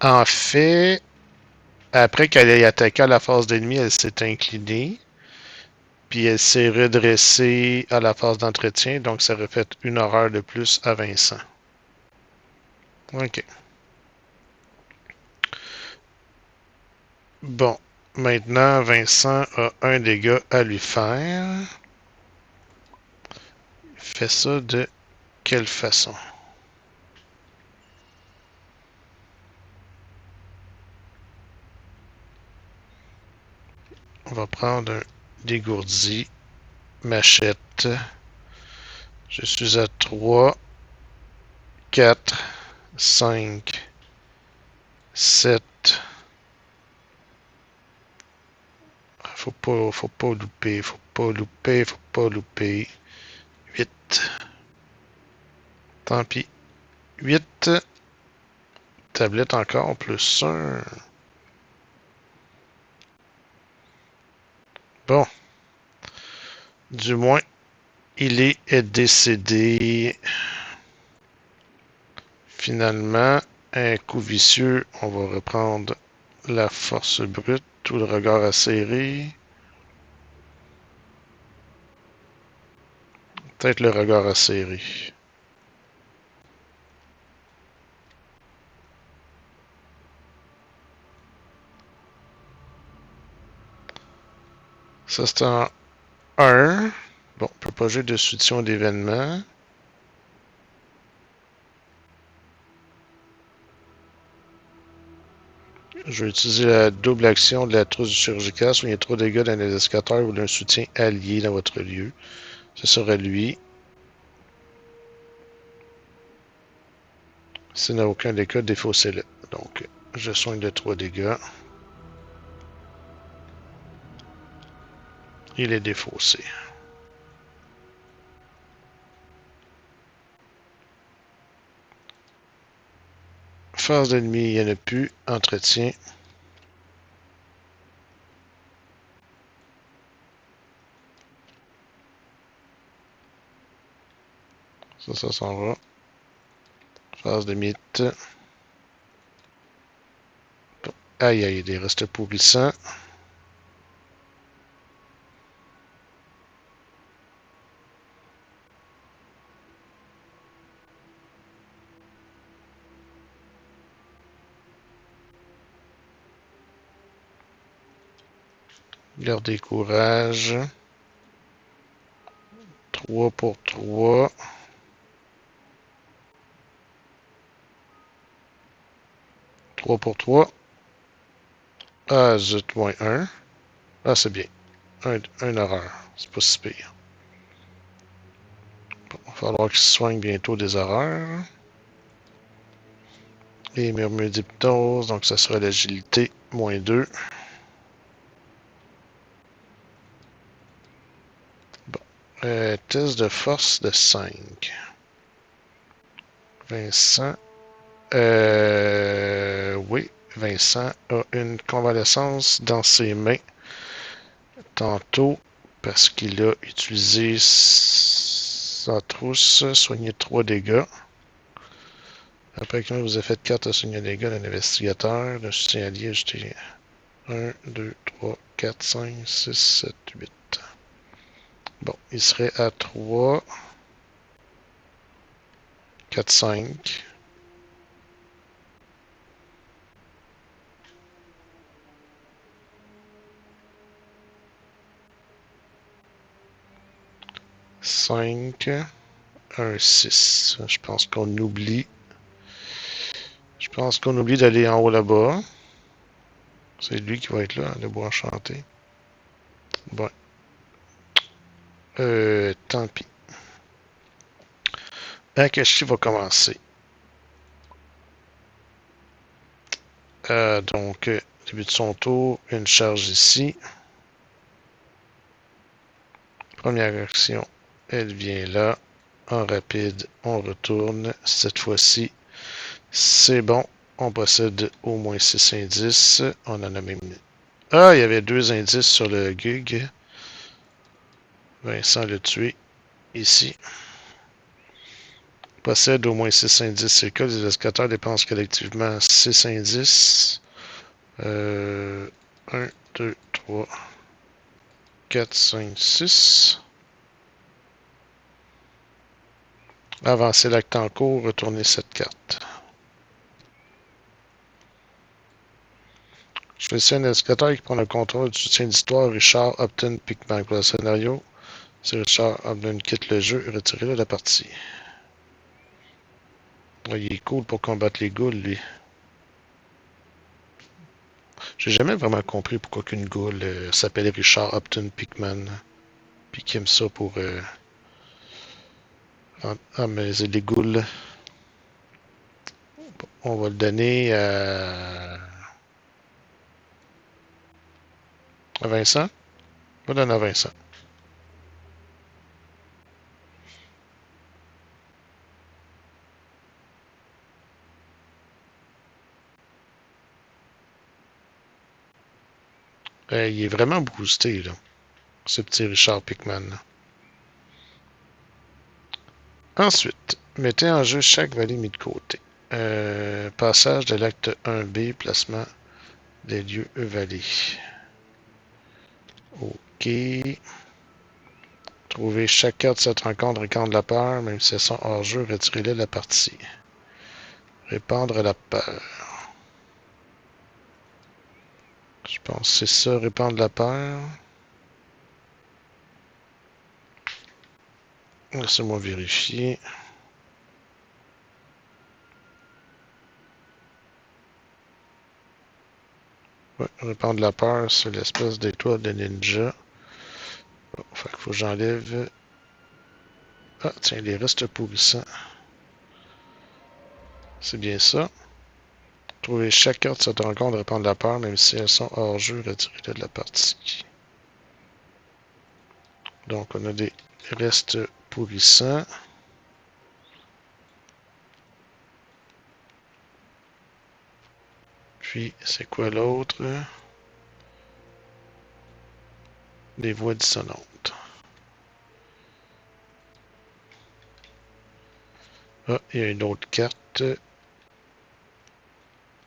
En fait, après qu'elle ait attaqué à la phase d'ennemi, elle s'est inclinée. Puis elle s'est redressée à la phase d'entretien. Donc ça aurait fait une horreur de plus à Vincent. OK. Bon. Maintenant, Vincent a un dégât à lui faire. Il fait ça de quelle façon? On va prendre un dégourdi, machette. Je suis à 3, 4, 5, 7. Faut pas louper, faut pas louper, faut pas louper. 8. Tant pis. 8. Tablette encore, plus 1. Bon. Du moins, il est décédé. Finalement, un coup vicieux, on va reprendre la force brute ou le regard acéré. Peut-être le regard acéré. Ça, c'est un 1. Bon, on peut pas jouer de soudition d'événement. Je vais utiliser la double action de la trousse chirurgicale. Soignez 3 dégâts d'un investigateur ou d'un soutien allié dans votre lieu. Ce sera lui. S'il n'a aucun dégât, défaussez-le. Donc, je soigne de 3 dégâts. Il est défaussé. Phase d'ennemi, il n'y en a plus. Entretien. Ça s'en va. Phase de mythe. Bon. Aïe, aïe, des restes pourrissants. Gardez courage. 3 pour 3. 3 pour 3. Ah, zut, moins 1. Ah, c'est bien. Un horreur. C'est pas si pire. Bon, il va falloir qu'il se soigne bientôt des horreurs. Et murmure d'hypnose, donc ça sera l'agilité, moins 2. Bon. Test de force de 5. Vincent. Oui, Vincent a une convalescence dans ses mains tantôt parce qu'il a utilisé sa trousse, soigné 3 dégâts. Après qu'il vous a fait 4 à soigner des dégâts d'un investigateur, le soutien allié ajouté 1, 2, 3, 4, 5, 6, 7, 8. Bon, il serait à 3, 4, 5. Cinq, 1, 6. Je pense qu'on oublie. Je pense qu'on oublie d'aller en haut là-bas. C'est lui qui va être là, le bois enchanté. Bon. Tant pis. Akashi va commencer. Donc, début de son tour, une charge ici. Première action, elle vient là. En rapide, on retourne. Cette fois-ci, c'est bon. On possède au moins 6 indices. On en a même... Ah, il y avait 2 indices sur le gig. Vincent l'a tué. Ici. Possède au moins 6 indices. C'est le cas. Les escateurs dépensent collectivement 6 indices. 1, 2, 3, 4, 5, 6. Avancer l'acte en cours, retourner cette carte. Je Choisissez un indicateur qui prend le contrôle du soutien d'histoire Richard Upton Pickman. Pour le scénario, si Richard Upton quitte le jeu, retirez-le de la partie. Ouais, il est cool pour combattre les ghouls, lui. J'ai jamais vraiment compris pourquoi qu'une ghoul s'appelle Richard Upton Pickman. Puis qui aime ça pour amaiser les ghouls. Bon, on va le donner à Vincent. On va le donner à Vincent. Il est vraiment boosté, là. Ce petit Richard Pickman. Là. Ensuite, mettez en jeu chaque vallée mis de côté. Passage de l'acte 1B, placement des lieux vallées. OK. Trouvez chaque carte de cette rencontre répandre la peur, même si elles sont hors jeu, retirez-les de la partie. Répandre la peur. Je pense que c'est ça, répandre la peur. Laissez-moi vérifier. Ouais, répandre la peur, c'est l'espèce d'étoile de ninja. Bon, fait qu'il faut que j'enlève. Ah, tiens, les restes pourrissants. C'est bien ça. Trouvez chaque carte de cette rencontre répandre la peur, même si elles sont hors jeu, retirez-les de la partie. Donc, on a des restes pourrissants. Puis, c'est quoi l'autre? Des voix dissonantes. Ah, il y a une autre carte.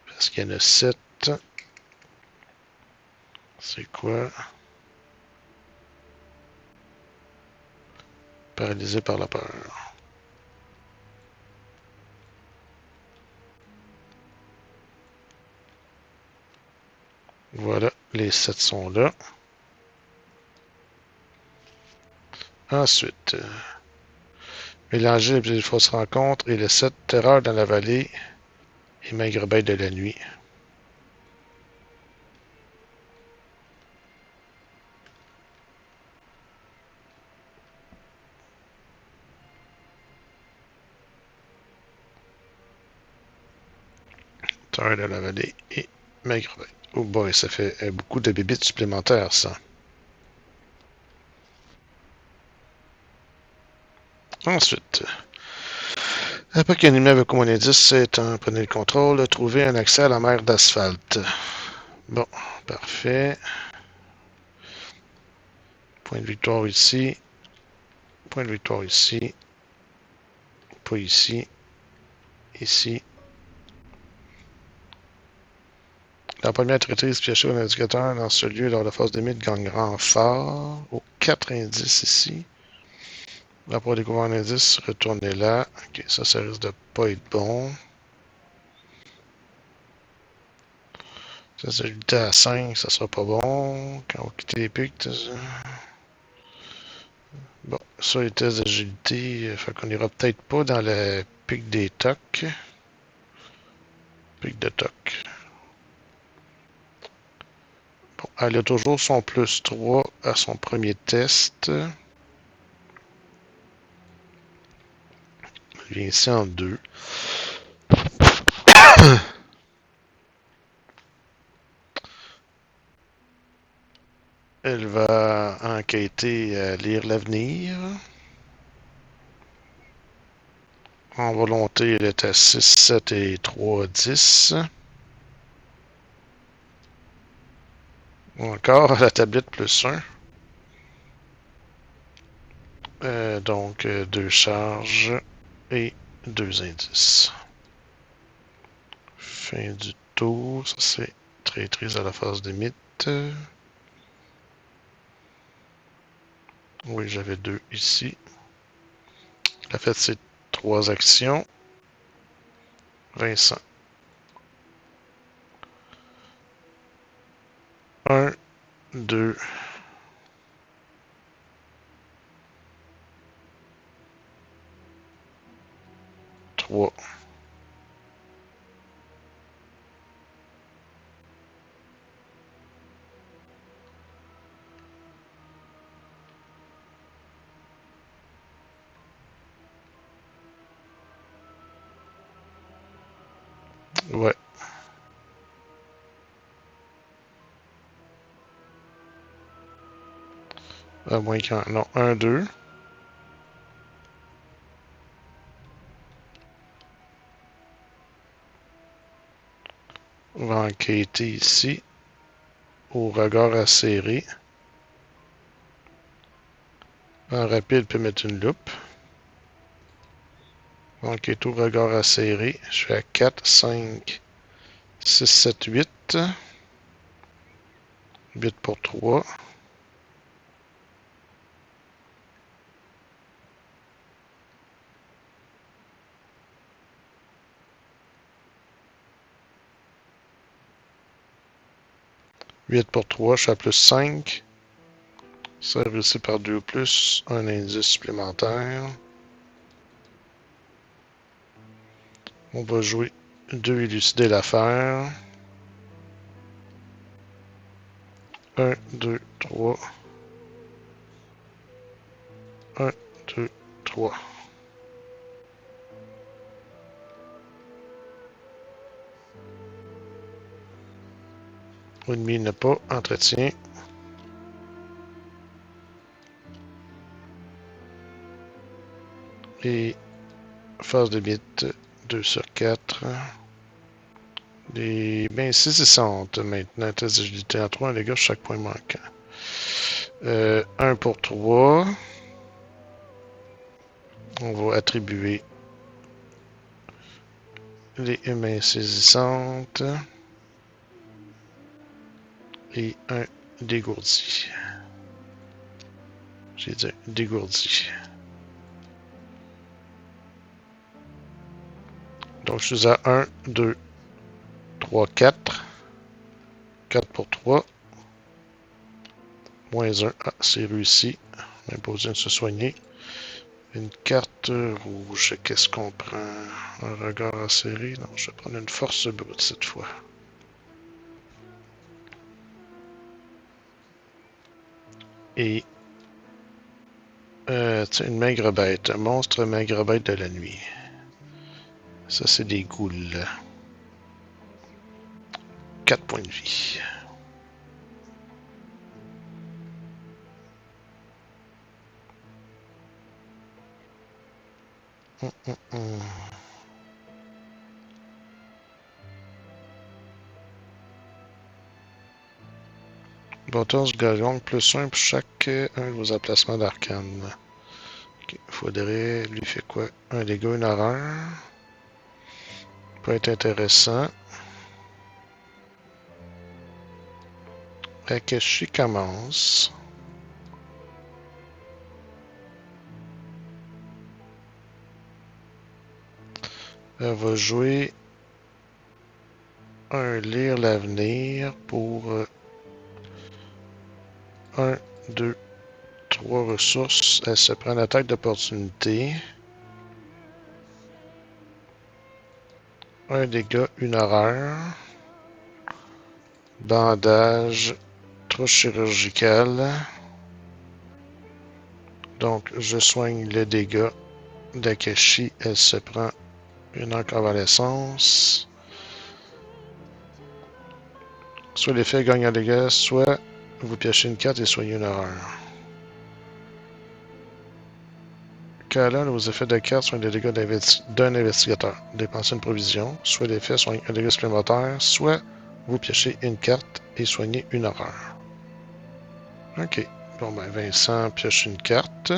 Parce qu'il y en a 7. C'est quoi? Paralysé par la peur. Voilà, les 7 sont là. Ensuite, mélanger les fausses rencontres et les 7 terreurs dans la vallée et maigre bête de la nuit. Terreur de la vallée et maigre bête. Oh boy, ça fait beaucoup de bébites supplémentaires, ça. Ensuite, après qu'un immeuble comme un indice étant prenez le contrôle, trouver un accès à la mer d'asphalte. Bon, parfait. Point de victoire ici. Point de victoire ici. Pas ici. Ici. La première traîtrise piégée un indicateur dans ce lieu lors de la phase de mythe gagne renfort. Aux 4 indices ici. Après découvrir un indice, retournez là. Ok, ça risque de pas être bon. Ça, c'est à 5, ça sera pas bon. Quand on quitte les pics, bon, ça, les tests d'agilité, fait qu'on ira peut-être pas dans le pic des tocs. Pic de toc. Bon, elle a toujours son plus 3 à son premier test. Elle vient ici en 2. Elle va enquêter à lire l'avenir. En volonté, elle est à 6, 7 et 3, 10. Encore la tablette plus 1. Donc, 2 charges et 2 indices. Fin du tour. Ça, c'est traîtrise à la phase des mythes. Oui, j'avais 2 ici. Elle a fait ses 3 actions. Vincent. 2, 3. Ouais. À moins qu'un... Non, 1, 2. On va enquêter ici. Au regard acéré. En rapide, peut mettre une loupe. Enquête au regard acéré. Je suis à 4, 5, 6, 7, 8. 8 pour 3. 8 pour 3, je suis à plus 5. Ça réussi par 2 plus. Un indice supplémentaire. On va jouer 2 élucider l'affaire. 1, 2, 3. 1, 2, 3. Ennemi n'a pas. Entretien. Et phase de bit 2 sur 4. Des bien saisissantes maintenant. Test d'agilité à 3, les gars, chaque point manquant. 1 pour 3. On va attribuer les mains saisissantes et un dégourdi. J'ai dit dégourdi. Donc je suis à 1, 2, 3, 4. 4 pour 3. Moins 1. Ah, c'est réussi. On a besoin de se soigner. Une carte rouge. Qu'est-ce qu'on prend? Un regard acéré? Non, je vais prendre une force brute cette fois. Et tiens, une maigre bête. Un monstre maigre bête de la nuit. Ça, c'est des ghouls. 4 points de vie. Bâton du galion, plus 1 pour chaque un de vos emplacements d'arcane. Okay. Faudrait... Lui fait quoi? Un dégât, une horreur. Peut être intéressant. Akeshi commence. Elle va jouer un lire l'avenir pour 1, 2, 3 ressources. Elle se prend l'attaque d'opportunité. Un dégât, une horreur. Bandage, trousse chirurgicale. Donc, je soigne le dégât d'Akeshi. Elle se prend une convalescence. Soit l'effet gagne un dégât, soit vous piochez une carte et soignez une horreur. Quand l'un de vos effets de carte soigne les dégâts d'un investigateur, dépensez une provision. Soit l'effet soigne un dégât supplémentaire, soit vous piochez une carte et soignez une horreur. Ok. Bon ben, Vincent pioche une carte.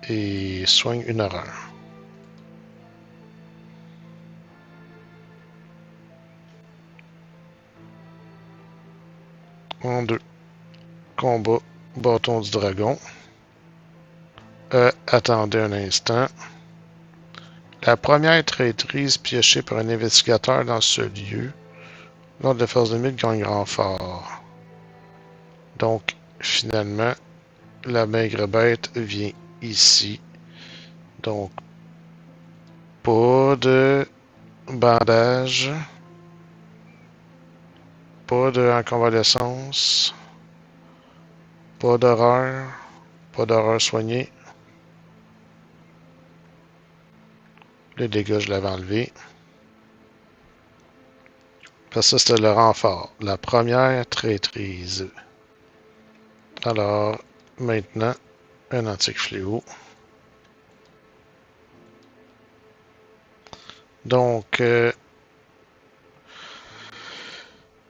Et soigne une horreur. En 2. Combat, bâton du dragon. Attendez un instant. La première traîtrise piochée par un investigateur dans ce lieu, l'ordre de force limite gagne renfort. Donc, finalement, la maigre bête vient ici. Donc, pas de bandage, pas de convalescence, pas d'horreur soignée. Les dégâts, je l'avais enlevé. Parce que ça, c'était le renfort. La première traîtrise. Alors, maintenant, un antique fléau. Donc,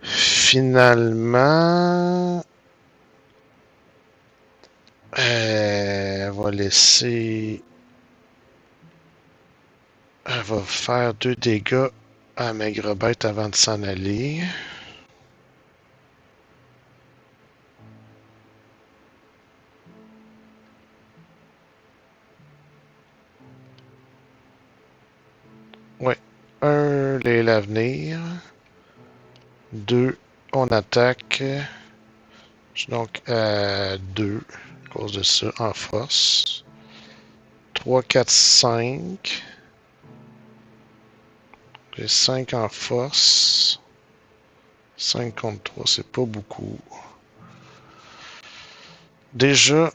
finalement, elle va laisser... Elle va faire 2 dégâts à Maigrebête avant de s'en aller. Ouais. 1, l'avenir. 2, on attaque. Je suis donc à 2 à cause de ça en force. 3, 4, 5. J'ai 5 en force. 5 contre 3, c'est pas beaucoup. Déjà,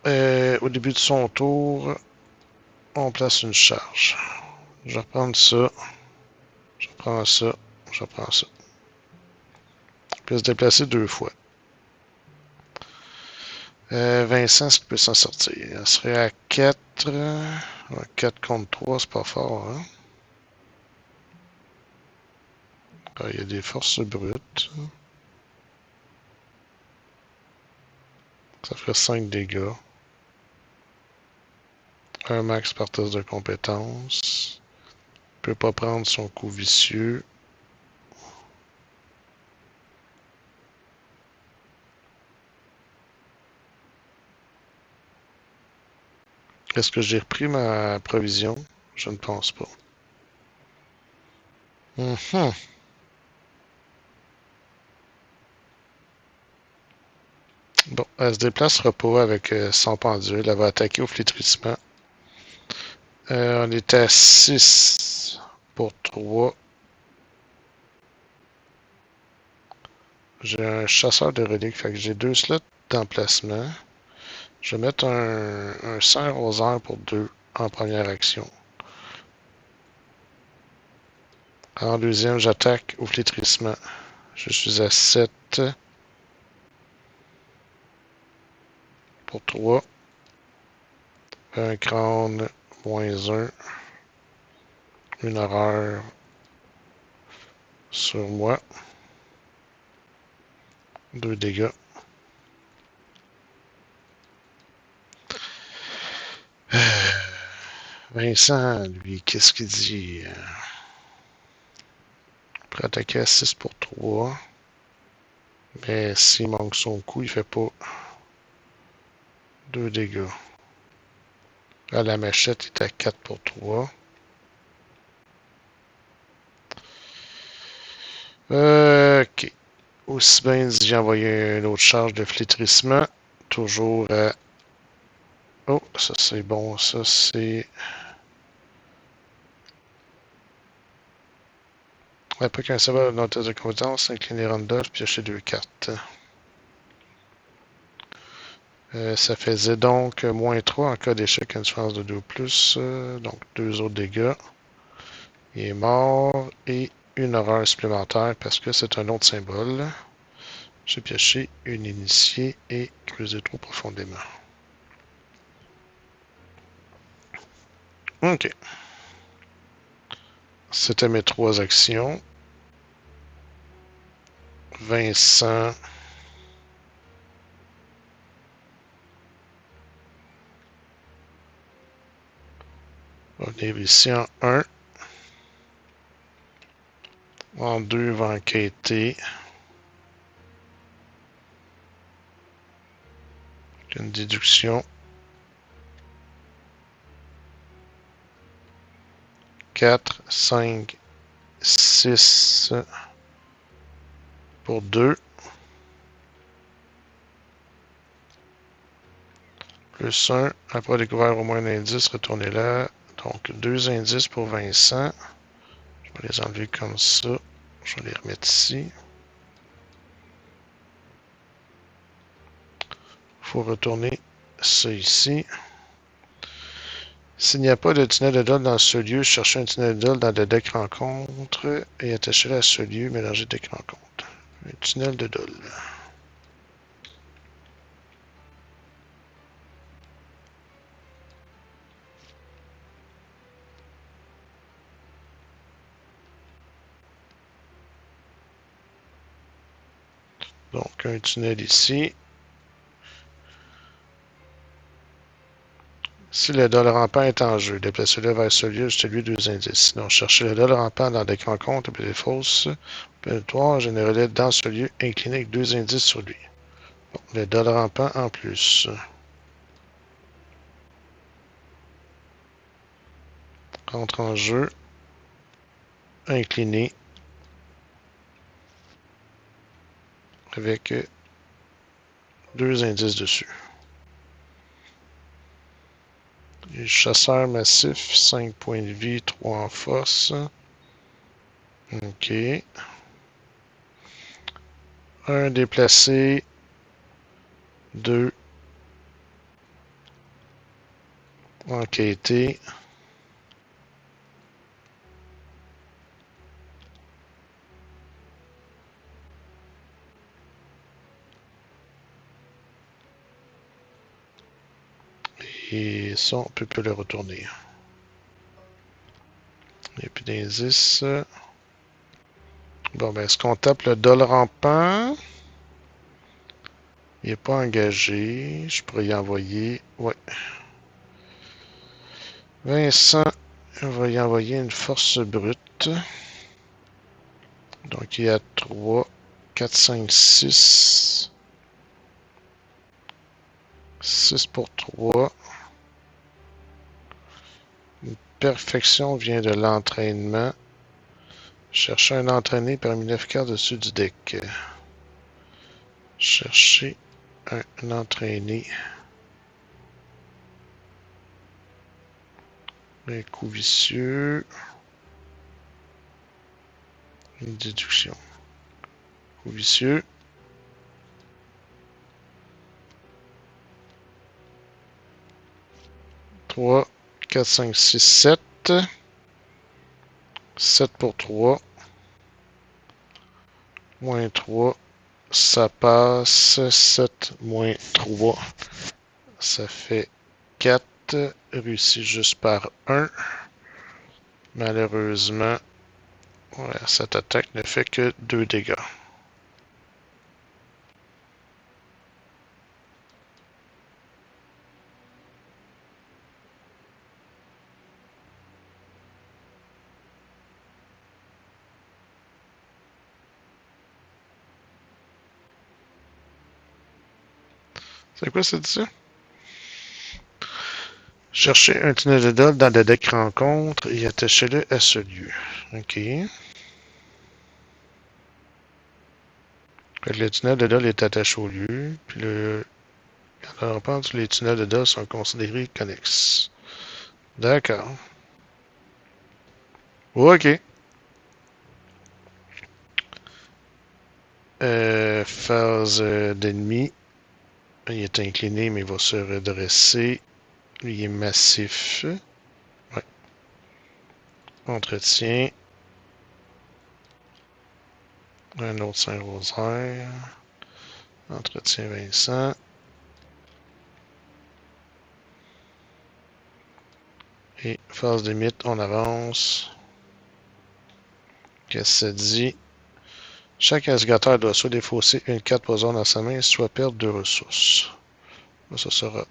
au début de son tour, on place une charge. Je vais prendre ça. Je prends ça. Je prends ça. Il peut se déplacer 2 fois. Vincent, est-ce qu'il peut s'en sortir? Il serait à 4. 4 contre 3, c'est pas fort, hein? Ah, il y a des forces brutes. Ça ferait 5 dégâts. Un max par test de compétence. Il peut pas prendre son coup vicieux. Est-ce que j'ai repris ma provision? Je ne pense pas. Bon, elle se déplacera pas avec son pendule. Elle va attaquer au flétrissement. On est à 6 pour 3. J'ai un chasseur de reliques, fait que j'ai 2 slots d'emplacement. Je vais mettre un cerf aux airs pour 2 en première action. En deuxième, j'attaque au flétrissement. Je suis à 7 pour 3. Un crâne, moins 1. Une horreur sur moi. 2 dégâts. Vincent, lui, qu'est-ce qu'il dit? Il peut attaquer à 6 pour 3. Mais s'il manque son coup, il fait pas 2 dégâts. Là, la machette est à 4 pour 3. Ok. Aussi bien j'ai envoyé une autre charge de flétrissement. Toujours à... Oh, ça c'est bon. Ça c'est... Après qu'un serveur de notice de compétence, incliner Randolph, piocher 2 cartes. Ça faisait donc moins 3 en cas d'échec à une différence de 2 ou plus. Donc 2 autres dégâts. Il est mort. Et une horreur supplémentaire parce que c'est un autre symbole. J'ai pioché une initiée et creusé trop profondément. Ok. C'était mes 3 actions. Vincent. On est ici en 1. En 2, va enquêter. Une déduction. 4, 5, 6 pour 2. Plus 1. Après découvert au moins un indice, retournez là. Donc 2 indices pour Vincent. Je vais les enlever comme ça. Je vais les remettre ici. Il faut retourner ça ici. S'il n'y a pas de tunnel de Dol dans ce lieu, cherchez un tunnel de Dol dans le deck rencontre et attachez-le à ce lieu, mélangez deck rencontre. Un tunnel de Dol. Donc un tunnel ici. Si le Dol rampant est en jeu, déplacez-le vers ce lieu, celui 2 indices. Sinon, cherchez le Dol rampant dans le deck rencontre et les fausses. Pénétoire, générez-le dans ce lieu, incliné avec 2 indices sur lui. Bon, le Dol rampant en plus. Rentre en jeu. Incliné. Avec 2 indices dessus. Les chasseurs massifs, 5 points de vie, 3 en force. Ok. Un déplacé. 2 enquêté. Et ça, on peut le retourner. Il n'y a plus d'indices. Bon, ben, est-ce qu'on tape le Dol rampant? Il n'est pas engagé. Je pourrais y envoyer. Ouais. Vincent, on va y envoyer une force brute. Donc, il y a 3, 4, 5, 6. 6 pour 3. Une perfection vient de l'entraînement. Cherchez un entraîné parmi 9 cartes dessus du deck. Cherchez un entraîné. Un coup vicieux. Une déduction. Coup vicieux. 3, 4, 5, 6, 7. 7 pour 3. Moins 3. Ça passe. 7 moins 3. Ça fait 4. Réussi juste par 1. Malheureusement, ouais, cette attaque ne fait que 2 dégâts. C'est quoi ça dit ça? Cherchez un tunnel de Dol dans le deck rencontre et attachez-le à ce lieu. Ok. Le tunnel de Dol est attaché au lieu. Puis alors, les tunnels de Dol sont considérés connexes. D'accord. Ok. Phase d'ennemi. Il est incliné, mais il va se redresser. Lui, il est massif. Ouais. Entretien. Un autre Saint-Rosaire. Entretien Vincent. Et phase de mythe, on avance. Qu'est-ce que ça dit? Chaque instigateur doit soit défausser une carte poison dans sa main, soit perdre 2 ressources. Ça sera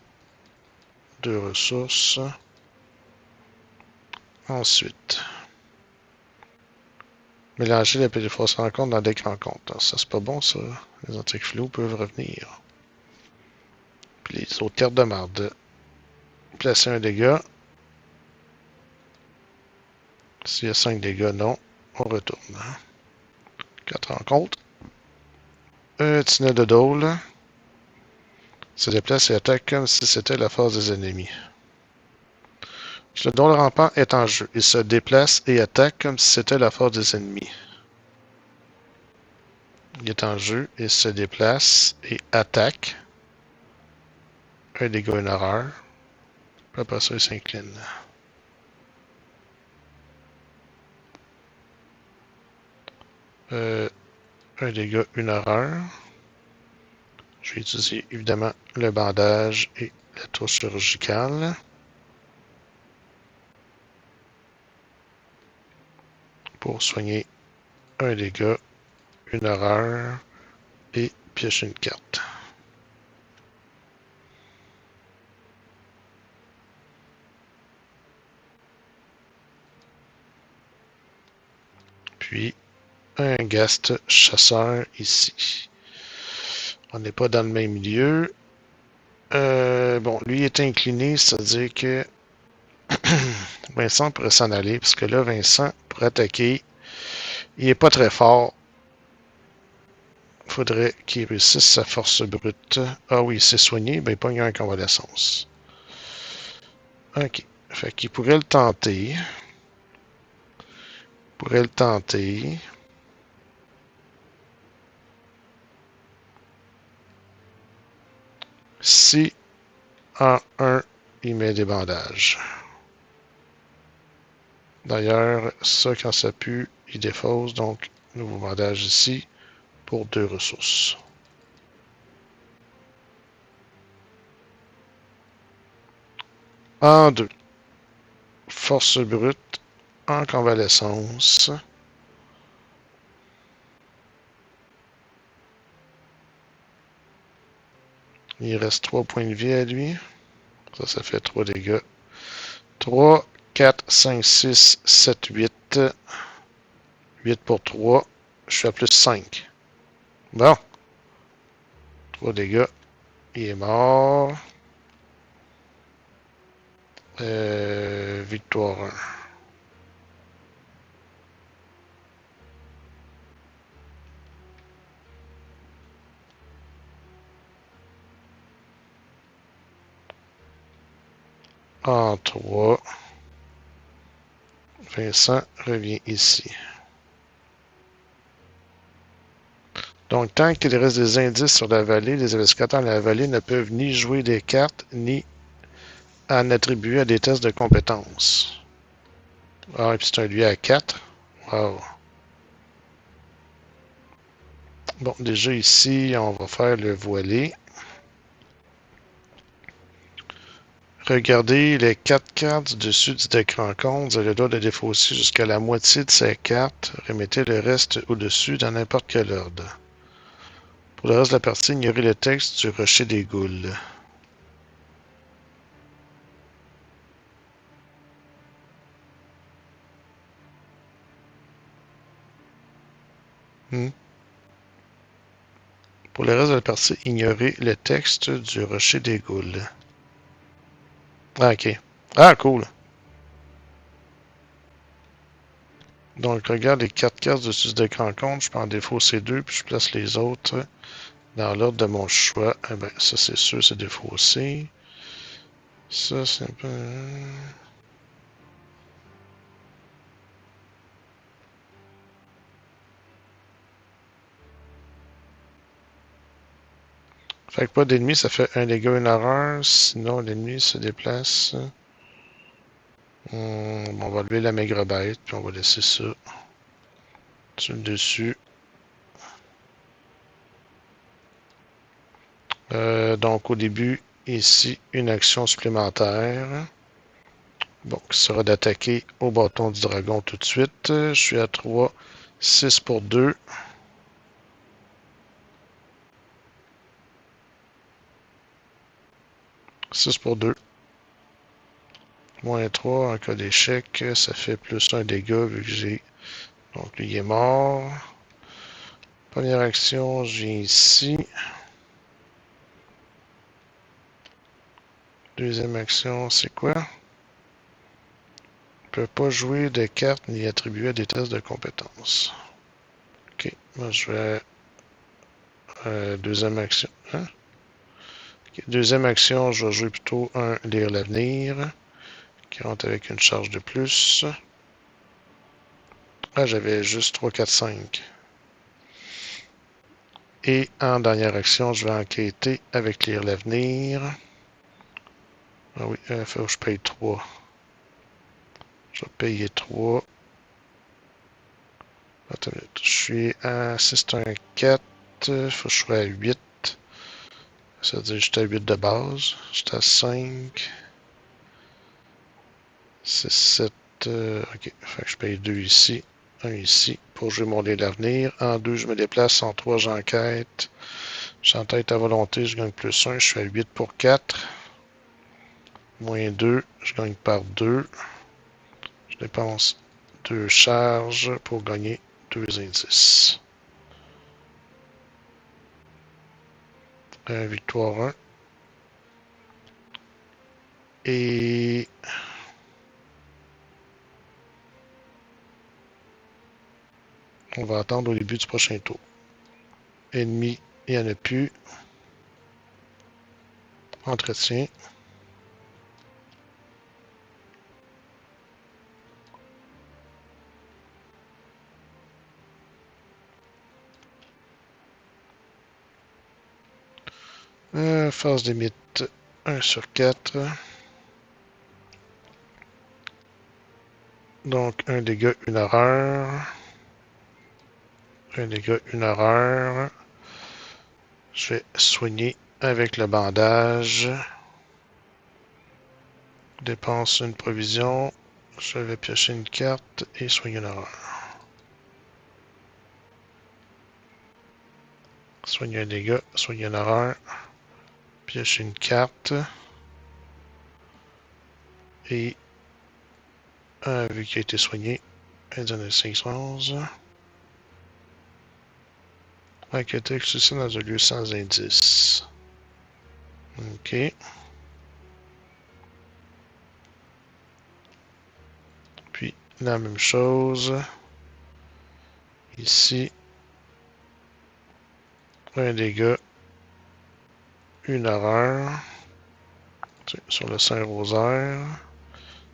2 ressources. Ensuite, mélanger les fausses rencontres dans le deck rencontre. Ça, c'est pas bon, ça. Les antiques fléaux peuvent revenir. Puis les autres cartes de marde. Placer un dégât. S'il y a 5 dégâts, non. On retourne. 4 rencontres. Tina de Dole se déplace et attaque comme si c'était la phase des ennemis. Le Dole rampant est en jeu. Il se déplace et attaque comme si c'était la phase des ennemis. Il est en jeu, il se déplace et attaque. Un dégât, une horreur. Après ça, il s'incline. Un dégât, une horreur. Je vais utiliser évidemment le bandage et la tour chirurgicale. Pour soigner un dégât, une horreur et piocher une carte. Puis un Ghast chasseur ici. On n'est pas dans le même milieu. Bon, lui est incliné, c'est-à-dire que Vincent pourrait s'en aller, parce que là, Vincent, pour attaquer, il est pas très fort. Il faudrait qu'il réussisse sa force brute. Ah oui, il s'est soigné, ben il pogne un convalescence. Ok. Fait qu'il pourrait le tenter. Si en 1, il met des bandages. D'ailleurs, ça, quand ça pue, il défausse. Donc, nouveau bandage ici pour 2 ressources. En 2. Force brute en convalescence. Il reste 3 points de vie à lui. Ça fait 3 dégâts. 3, 4, 5, 6, 7, 8. 8 pour 3. Je suis à plus 5. Bon. 3 dégâts. Il est mort. Victoire 1. En 3. Vincent revient ici. Donc, tant qu'il reste des indices sur la vallée, les investigateurs de la vallée ne peuvent ni jouer des cartes, ni en attribuer à des tests de compétences. Ah, et puis c'est un lui à 4. Wow. Bon, déjà ici, on va faire le voilé. Regardez les 4 cartes du dessus du deck rencontre. Vous avez le droit de défausser jusqu'à la moitié de ces cartes. Remettez le reste au-dessus dans n'importe quel ordre. Pour le reste de la partie, ignorez le texte du rocher des Goules. Pour le reste de la partie, ignorez le texte du rocher des Goules. Ah, ok. Ah, cool. Donc, regarde les 4 cartes dessus du deck rencontre. Je peux en défausser 2, puis je place les autres dans l'ordre de mon choix. Eh ben, ça, c'est sûr, c'est défaussé. Ça, c'est un peu... Fait que pas d'ennemi, ça fait un dégât, une horreur. Sinon, l'ennemi se déplace. On va lever la maigre bête, puis on va laisser ça sur le dessus. Donc, au début, ici, une action supplémentaire. Bon, qui sera d'attaquer au bâton du dragon tout de suite. Je suis à 3, 6 pour 2. Six pour 2. Moins 3 en cas d'échec. Ça fait plus un dégât vu que j'ai... Donc, lui, il est mort. Première action, je viens ici. Deuxième action, c'est quoi? peux pas jouer de cartes ni attribuer à des tests de compétences. Ok, moi je vais... deuxième action. Hein? Okay. Deuxième action, je vais jouer plutôt un lire l'avenir, qui rentre avec une charge de plus. Ah, j'avais juste 3, 4, 5. Et en dernière action, je vais enquêter avec lire l'avenir. Ah oui, il faut que je paye 3. Je vais payer 3. Attends une minute. Je suis à 6, c'est un 4. Il faut que je sois à 8. Ça veut dire que j'étais à 8 de base. J'étais à 5. 6, 7. Ok. Fait que je paye 2 ici. 1 ici. Pour jouer mon dé d'avenir. En 2, je me déplace. En 3, j'enquête. J'enquête à volonté. Je gagne plus 1. Je suis à 8 pour 4. Moins 2. Je gagne par 2. Je dépense 2 charges pour gagner 2 indices. Victoire 1. Et on va attendre au début du prochain tour. Ennemi, il n'y en a plus. Entretien. Phase limite 1 sur 4. Donc, un dégât, une horreur. Un dégât, une horreur. Je vais soigner avec le bandage. Dépense une provision. Je vais piocher une carte et soigner une horreur. Soigner un dégât, soigner une horreur. Piocher une carte. Et vu qu'il a été soigné, elle donne 511. Enquêter avec ceci dans un lieu sans indice. Ok. Puis la même chose. Ici. Un dégât. Une horreur. Sur le Saint-Rosaire.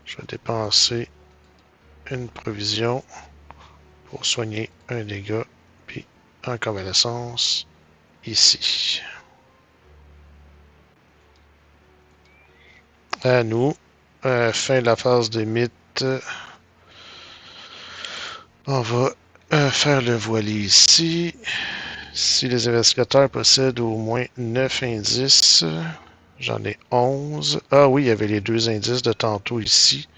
Je vais dépenser une provision pour soigner un dégât. Puis en convalescence. Ici. À nous. Fin de la phase des mythes. On va faire le voilier ici. Si les investigateurs possèdent au moins 9 indices, j'en ai 11. Ah oui, il y avait les 2 indices de tantôt ici.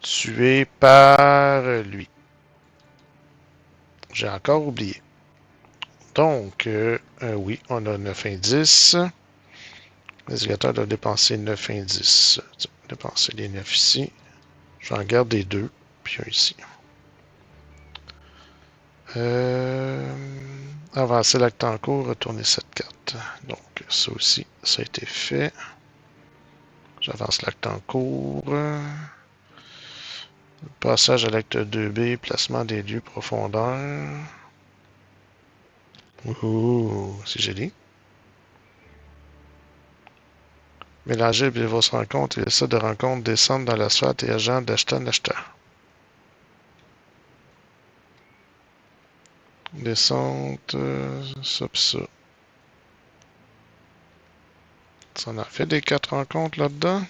Tués par lui. J'ai encore oublié. Donc, oui, on a 9 indices. L'investigateur doit dépenser 9 indices. Dépenser les 9 ici. J'en garde des 2, puis un ici. Avancer l'acte en cours, retourner cette carte. Donc, ça aussi, ça a été fait. J'avance l'acte en cours. Passage à l'acte 2B, placement des lieux profondeur. Ouh, c'est joli. Mélanger vos rencontres et les sites de rencontres descendent dans la sphère et agents d'acheteur d'acheteur. Descente, ça pis ça. Ça en a fait des 4 rencontres là-dedans.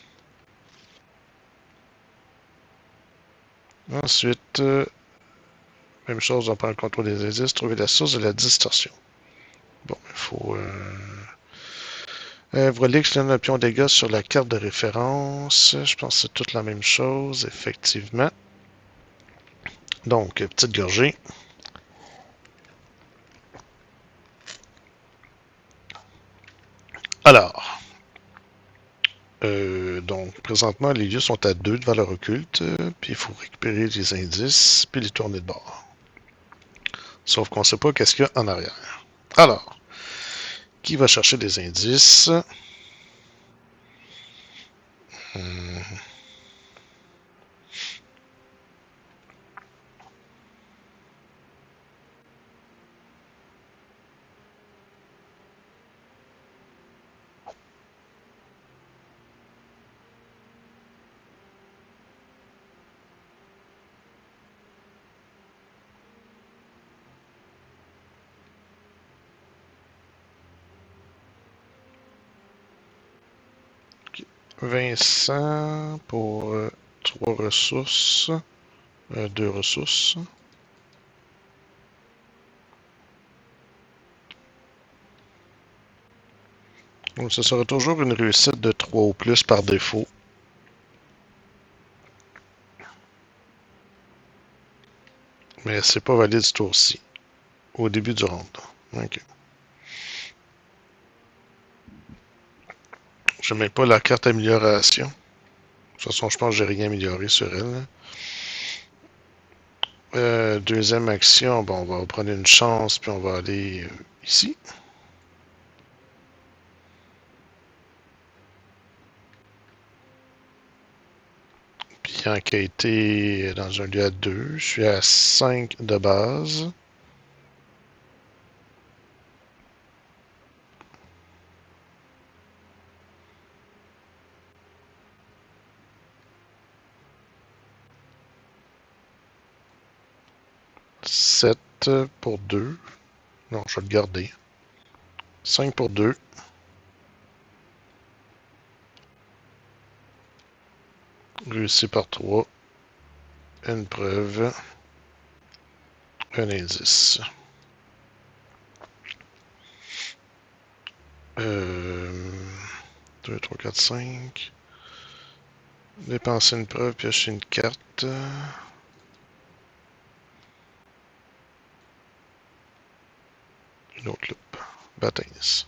Ensuite, même chose, on prend le contrôle des indices, trouver la source de la distorsion. Bon, il faut... voilier qui donne un pion dégâts sur la carte de référence. Je pense que c'est toute la même chose, effectivement. Donc, petite gorgée. Alors, donc, présentement, les lieux sont à 2 de valeur occulte, puis il faut récupérer les indices, puis les tourner de bord. Sauf qu'on ne sait pas qu'est-ce qu'il y a en arrière. Alors, qui va chercher des indices? Vincent pour 3 ressources. 2 ressources. Donc, ce sera toujours une réussite de 3 ou plus par défaut. Mais c'est pas valide ce tour-ci. Au début du round. Ok. Je mets pas la carte amélioration. De toute façon, je pense que j'ai rien amélioré sur elle. Deuxième action, bon, on va prendre une chance, puis on va aller ici. Puis enquêter dans un lieu à 2. Je suis à 5 de base. Sept pour 2. Non, je vais le garder. 5 pour 2. Réussi par 3. Une preuve. Un indice. 2, 3, 4, 5. Dépenser une preuve, piocher une carte. Une autre loupe. Baptise.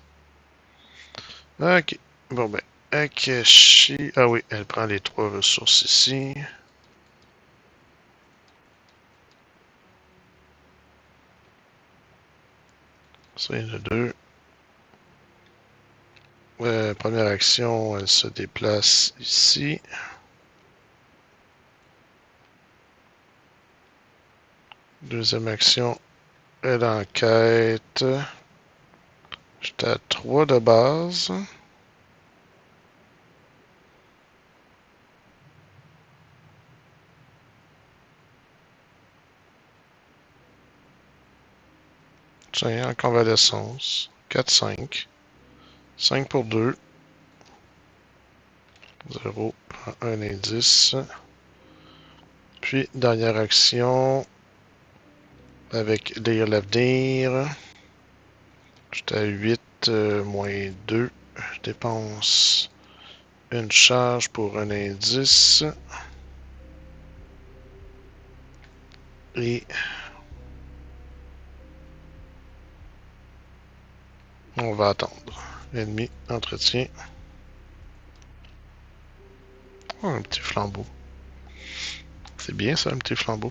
Ok. Bon ben, Akashi. Ah oui, elle prend les 3 ressources ici. Ça, il y en a 2. Première action, elle se déplace ici. Deuxième action, elle enquête. J'étais à 3 de base. Tiens, en convalescence. 4, 5. 5 pour 2. 0. Prend un indice. Puis, dernière action. Avec lire l'avenir. J'étais à 8 moins 2. Je dépense une charge pour un indice. Et on va attendre. Ennemi, entretien. Oh, un petit flambeau. C'est bien ça, un petit flambeau.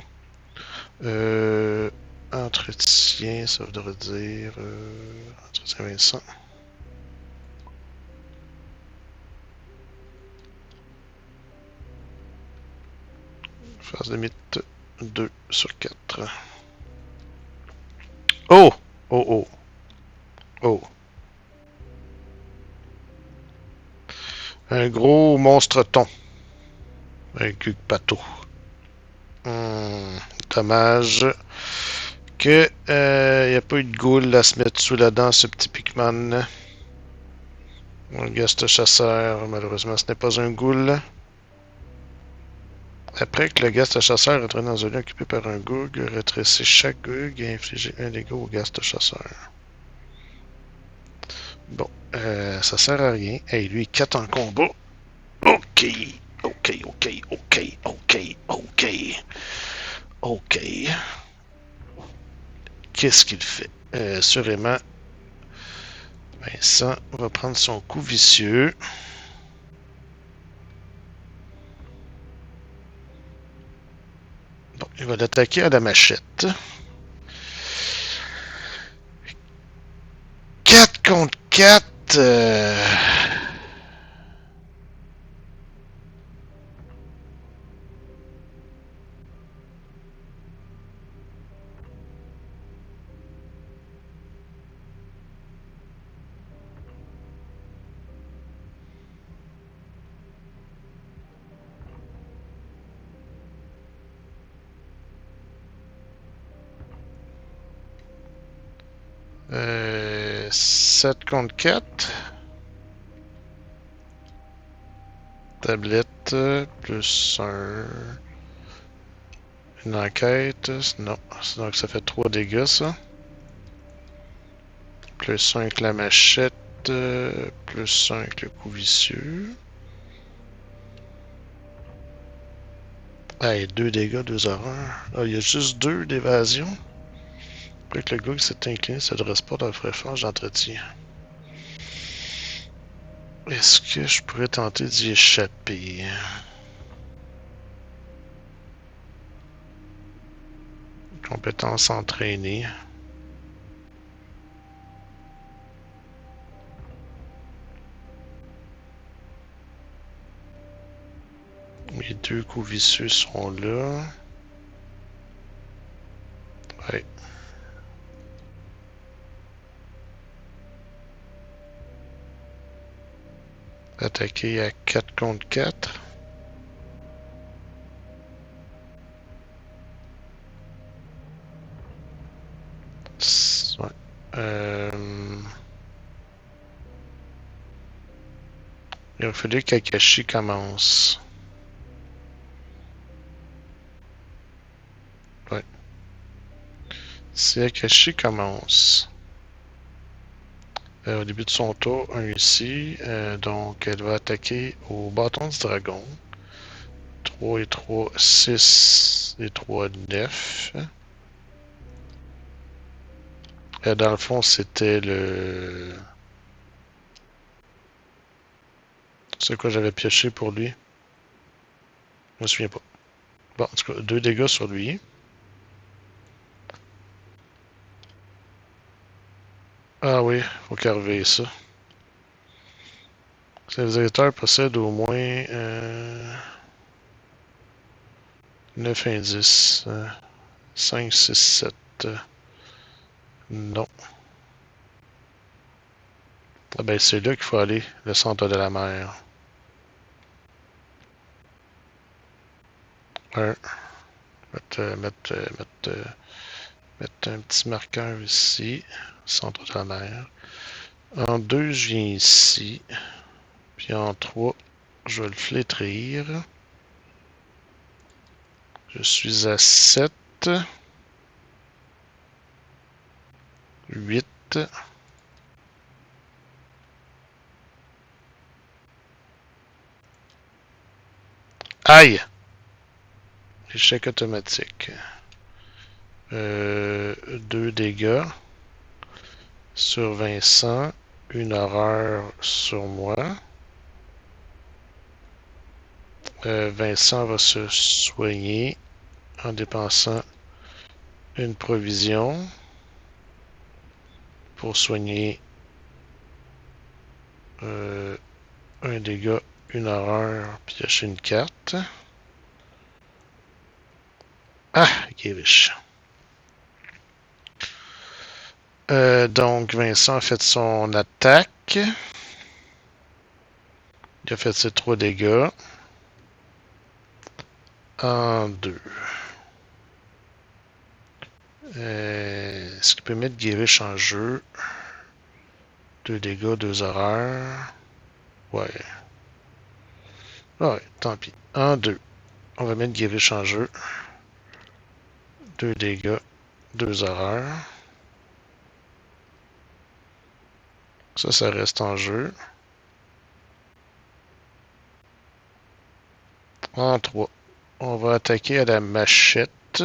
Entretien, ça voudrait dire... entretien Vincent. Phase limite 2 sur 4. Oh! Oh, oh. Oh. Un gros monstre thon. Un Gugpato. Dommage que n'y a pas eu de goule à se mettre sous la dent, ce petit Pikmin. Un gast chasseur, malheureusement, ce n'est pas un ghoul. Après que le gast chasseur est entré dans un lieu occupé par un goug, rétrécir chaque goug et infliger un dégât au gast chasseur. Bon, ça sert à rien. Hey, lui, 4 en combat. Ok, ok, ok, ok, ok, ok. Ok. Qu'est-ce qu'il fait? Sûrement, Vincent va prendre son coup vicieux. Bon, il va l'attaquer à la machette. 4 contre 4. 7 contre 4. Tablette, plus un... Une enquête. Non, donc ça fait 3 dégâts, ça. Plus 1 avec la machette, plus 1 avec le coup vicieux. Hey, 2 dégâts, 2 horreurs. Ah, il y a juste 2 d'évasion. Après que le gars qui s'est incliné s'adresse pas dans le frais fort, j'entretiens. Est-ce que je pourrais tenter d'y échapper? Compétence entraînée. Les 2 coups vicieux sont là. Ouais. Attaquer à 4 contre 4. Ouais. Il va falloir qu'Akashi commence. Ouais. Si Akashi commence. Au début de son tour, un ici. Donc, elle va attaquer au bâton du dragon. 3 et 3, 6 et 3, 9. Dans le fond, c'était le... C'est quoi j'avais pioché pour lui? Je me souviens pas. Bon, en tout cas, 2 dégâts sur lui. Ah oui, faut carver ça. Ces éditeurs possèdent au moins 9 indices. 5, 6, 7. Non. Ah ben, c'est là qu'il faut aller, le centre de la mer. 1. Mettre un petit marqueur ici, centre de la mer. En 2, je viens ici. Puis en 3, je vais le flétrir. Je suis à 7. 8. Aïe! Échec automatique. 2 dégâts sur Vincent. Une horreur sur moi. Vincent va se soigner en dépensant une provision pour soigner un dégât, une horreur, piocher une carte. Ah, Girish. Donc, Vincent a fait son attaque. Il a fait ses 3 dégâts. En 2. Est-ce qu'il peut mettre Girish en jeu? 2 dégâts, 2 horreurs. Ouais. Ouais, tant pis. En 2. On va mettre Girish en jeu. 2 dégâts, 2 horreurs. Ça reste en jeu. En 3. On va attaquer à la machette.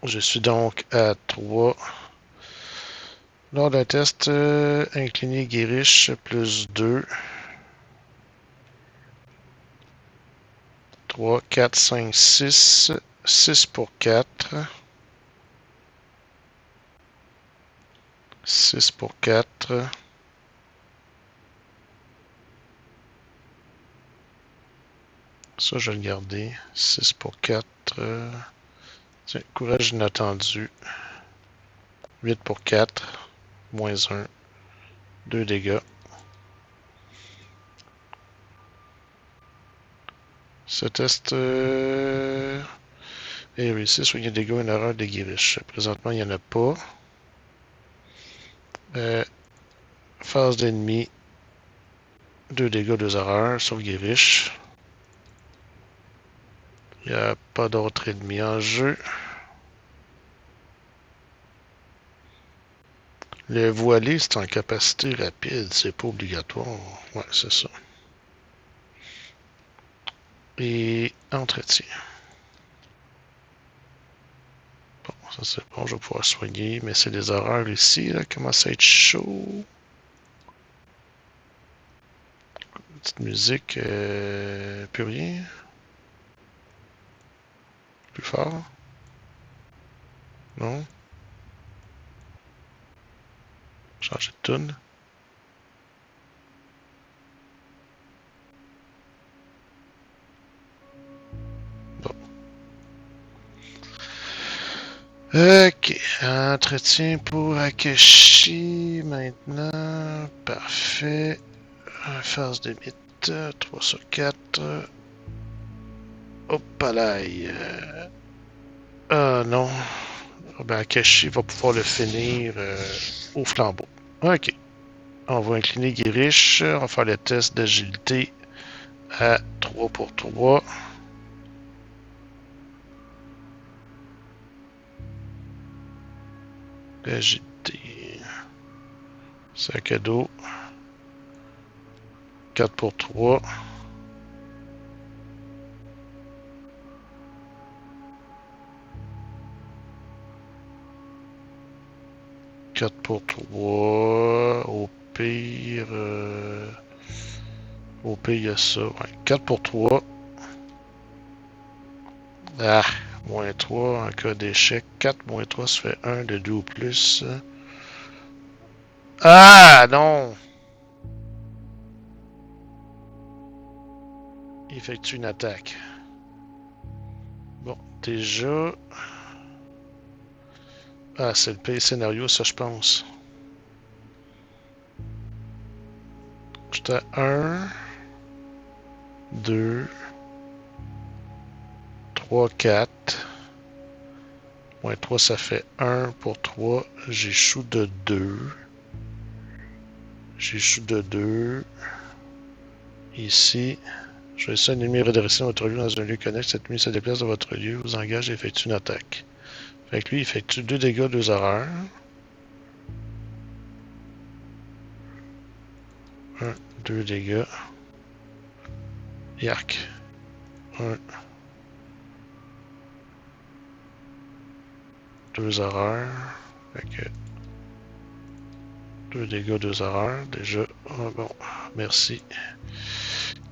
Je suis donc à 3. Lors d'un test, incliné Girish plus 2. 3, 4, 5, 6. 6 pour 4. 6 pour 4. Ça, je vais le garder. 6 pour 4. Tiens, courage inattendu. 8 pour 4. Moins 1. 2 dégâts. Ce test est réussi. Soit il y a des dégâts, une erreur de Girish. Présentement, il n'y en a pas. Phase d'ennemi. 2 dégâts, 2 horreurs, sauf Guériche. Il n'y a pas d'autres ennemis en jeu. Le voilé, c'est en capacité rapide, c'est pas obligatoire. Ouais, c'est ça. Et entretien. Bon, ça c'est bon, je vais pouvoir soigner, mais c'est des horreurs ici, là, commence à être chaud. Petite musique, plus rien. Plus fort. Non. Changer de tune. Bon. Ok, entretien pour Akeshi maintenant. Parfait. Phase de mythe, 3 sur 4. Hop là. Ah non. Ben, Akeshi va pouvoir le finir au flambeau. Ok. On va incliner Guériche. On va faire le test d'agilité à 3 pour 3. Agilité. Sac à dos. 4 pour 3. Pour 3. Au pire, il y a ça. Ouais. 4 pour 3. Ah, moins 3 en cas d'échec. 4 moins 3, ça fait 1 de 2 ou plus. Ah, non! Il effectue une attaque. Bon, déjà... Ah, c'est le pire scénario, ça, je pense. J'étais à 1, 2, 3, 4. Moins 3, ça fait 1 pour 3. J'échoue de 2. J'échoue de 2. Ici, choisissez un ennemi redressé dans votre lieu dans un lieu connexe. Cet ennemi se déplace dans votre lieu, vous engage et effectue une attaque. Fait que lui, il effectue 2 dégâts, 2 horreurs. 1, 2 dégâts. Yark. 1, 2 horreurs. Fait que 2 dégâts, 2 horreurs. Déjà, oh, bon, merci.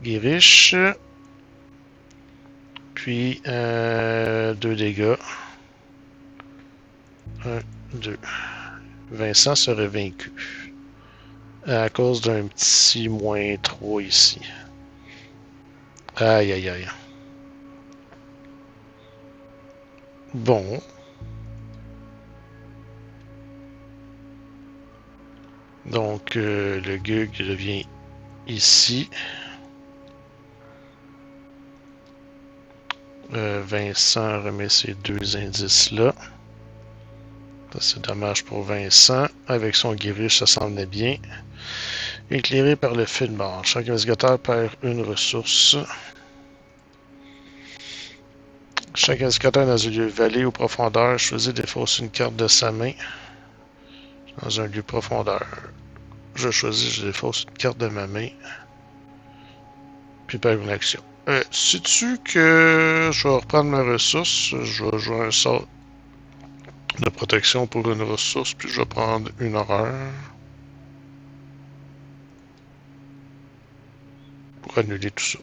Guériche. Puis, 2 dégâts. 1, 2. Vincent serait vaincu. À cause d'un petit moins 3 ici. Aïe, aïe, aïe. Bon. Donc, le Gug revient ici. Vincent remet ces 2 indices-là. Ça, c'est dommage pour Vincent. Avec son guériche, ça semblait bien. Éclairé par le feu de mort. Chaque investigateur perd une ressource. Chaque investigateur dans un lieu vallée ou profondeur choisit des fausses une carte de sa main. Dans un lieu profondeur. Je choisis, je défausse une carte de ma main. Puis perds une action. Sais-tu que je vais reprendre ma ressource? Je vais jouer un sort de protection pour une ressource, puis je vais prendre une horreur. Pour annuler tout ça.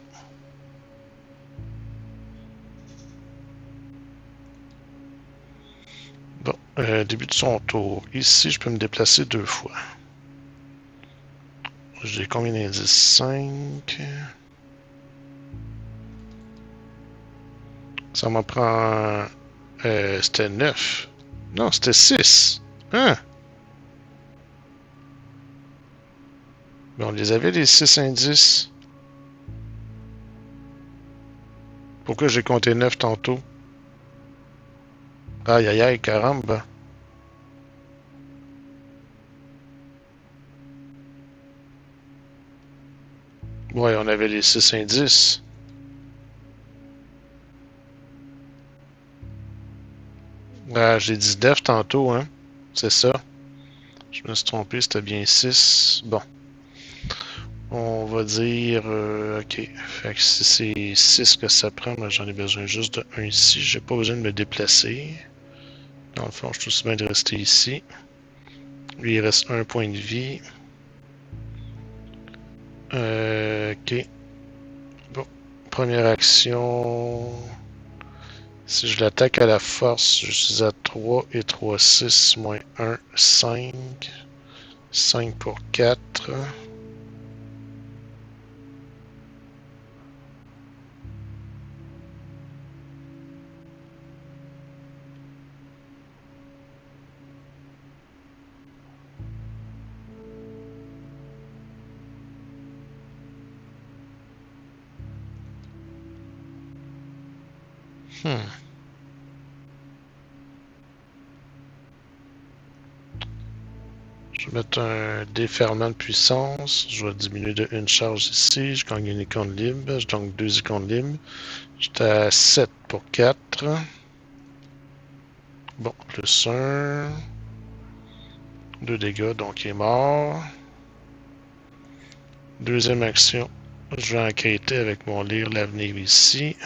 Bon, début de son tour. Ici, je peux me déplacer 2 fois. J'ai combien d'indices? 5. Ça m'en prend... c'était 9. Non, c'était 6. Hein? Mais on les avait, les 6 indices. Pourquoi j'ai compté 9 tantôt? Aïe, aïe, aïe, caramba. Ouais, on avait les 6 indices. Ah, j'ai dit def tantôt, hein. C'est ça. Je me suis trompé, c'était bien 6. Bon. On va dire... ok. Fait que si c'est 6 que ça prend, ben, j'en ai besoin juste de 1 ici. J'ai pas besoin de me déplacer. Dans le fond, je suis aussi bien de rester ici. Lui, il reste 1 point de vie. Ok. Bon. Première action... Si je l'attaque à la force, je suis à 3 et 3, 6, moins 1, 5. 5 pour 4. Je vais mettre un déferlement de puissance. Je vais diminuer de une charge ici. Je gagne une icône libre. Je gagne 2 icônes libres. J'étais à 7 pour 4. Bon, plus 1. 2 dégâts, donc il est mort. Deuxième action. Je vais enquêter avec mon lire l'avenir ici.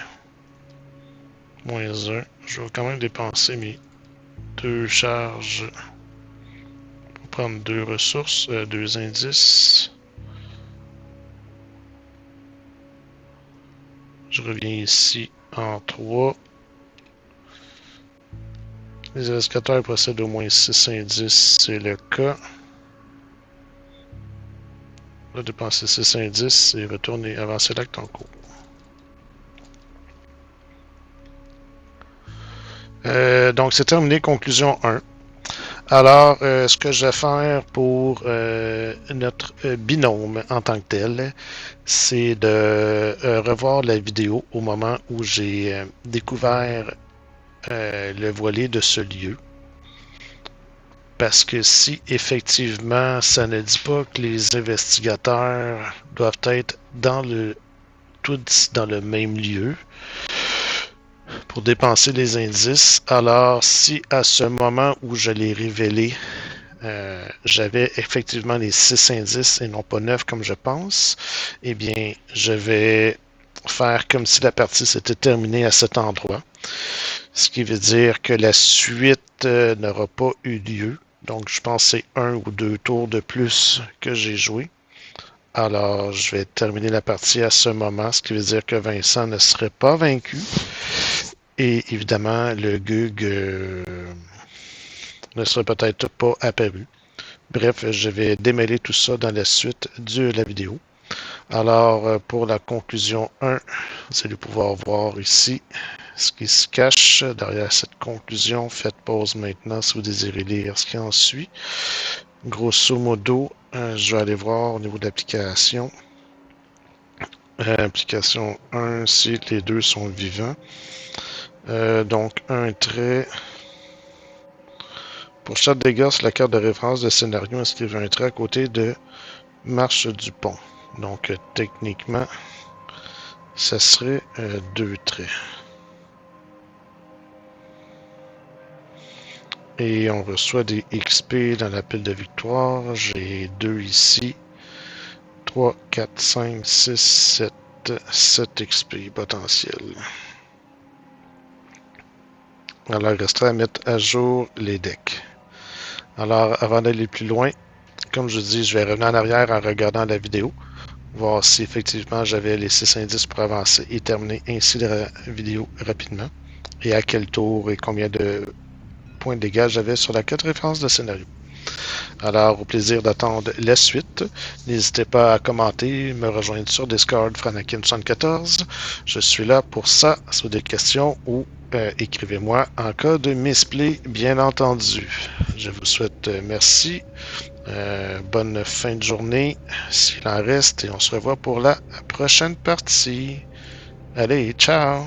Moins 1. Je vais quand même dépenser mes 2 charges pour prendre 2 ressources, 2 indices. Je reviens ici en 3. Les investigateurs possèdent au moins 6 indices, c'est le cas. On va dépenser 6 indices et retourner avancer l'acte en cours. Donc c'est terminé, conclusion 1. Alors, ce que je vais faire pour notre binôme en tant que tel, c'est de revoir la vidéo au moment où j'ai découvert le volet de ce lieu. Parce que si effectivement ça ne dit pas que les investigateurs doivent être tous dans le même lieu pour dépenser les indices, alors si à ce moment où je l'ai révélé, j'avais effectivement les 6 indices et non pas 9 comme je pense, eh bien je vais faire comme si la partie s'était terminée à cet endroit. Ce qui veut dire que la suite n'aura pas eu lieu. Donc, je pense que c'est 1 ou 2 tours de plus que j'ai joué. Alors, je vais terminer la partie à ce moment, ce qui veut dire que Vincent ne serait pas vaincu. Et évidemment, le Gug ne serait peut-être pas apparu. Bref, je vais démêler tout ça dans la suite de la vidéo. Alors, pour la conclusion 1, vous allez pouvoir voir ici ce qui se cache derrière cette conclusion. Faites pause maintenant si vous désirez lire ce qui en suit. Grosso modo, je vais aller voir au niveau de l'application. Application 1, si les deux sont vivants. Donc, un trait. Pour chaque dégâts sur la carte de référence de scénario, inscrivez un trait à côté de marche du pont. Donc, techniquement, ça serait 2 traits. Et on reçoit des XP dans la pile de victoire. J'ai 2 ici. 3, 4, 5, 6, 7. 7 XP potentiels. Alors, il restera à mettre à jour les decks. Alors, avant d'aller plus loin, comme je dis, je vais revenir en arrière en regardant la vidéo. Voir si effectivement j'avais les 6 indices pour avancer et terminer ainsi la vidéo rapidement. Et à quel tour et combien de points de dégâts j'avais sur la carte référence de scénario. Alors, au plaisir d'attendre la suite. N'hésitez pas à commenter, me rejoindre sur Discord, Franakin74. Je suis là pour ça, si vous avez des questions ou écrivez-moi en cas de misplay, bien entendu. Je vous souhaite merci. Bonne fin de journée, s'il en reste, et on se revoit pour la prochaine partie. Allez, ciao!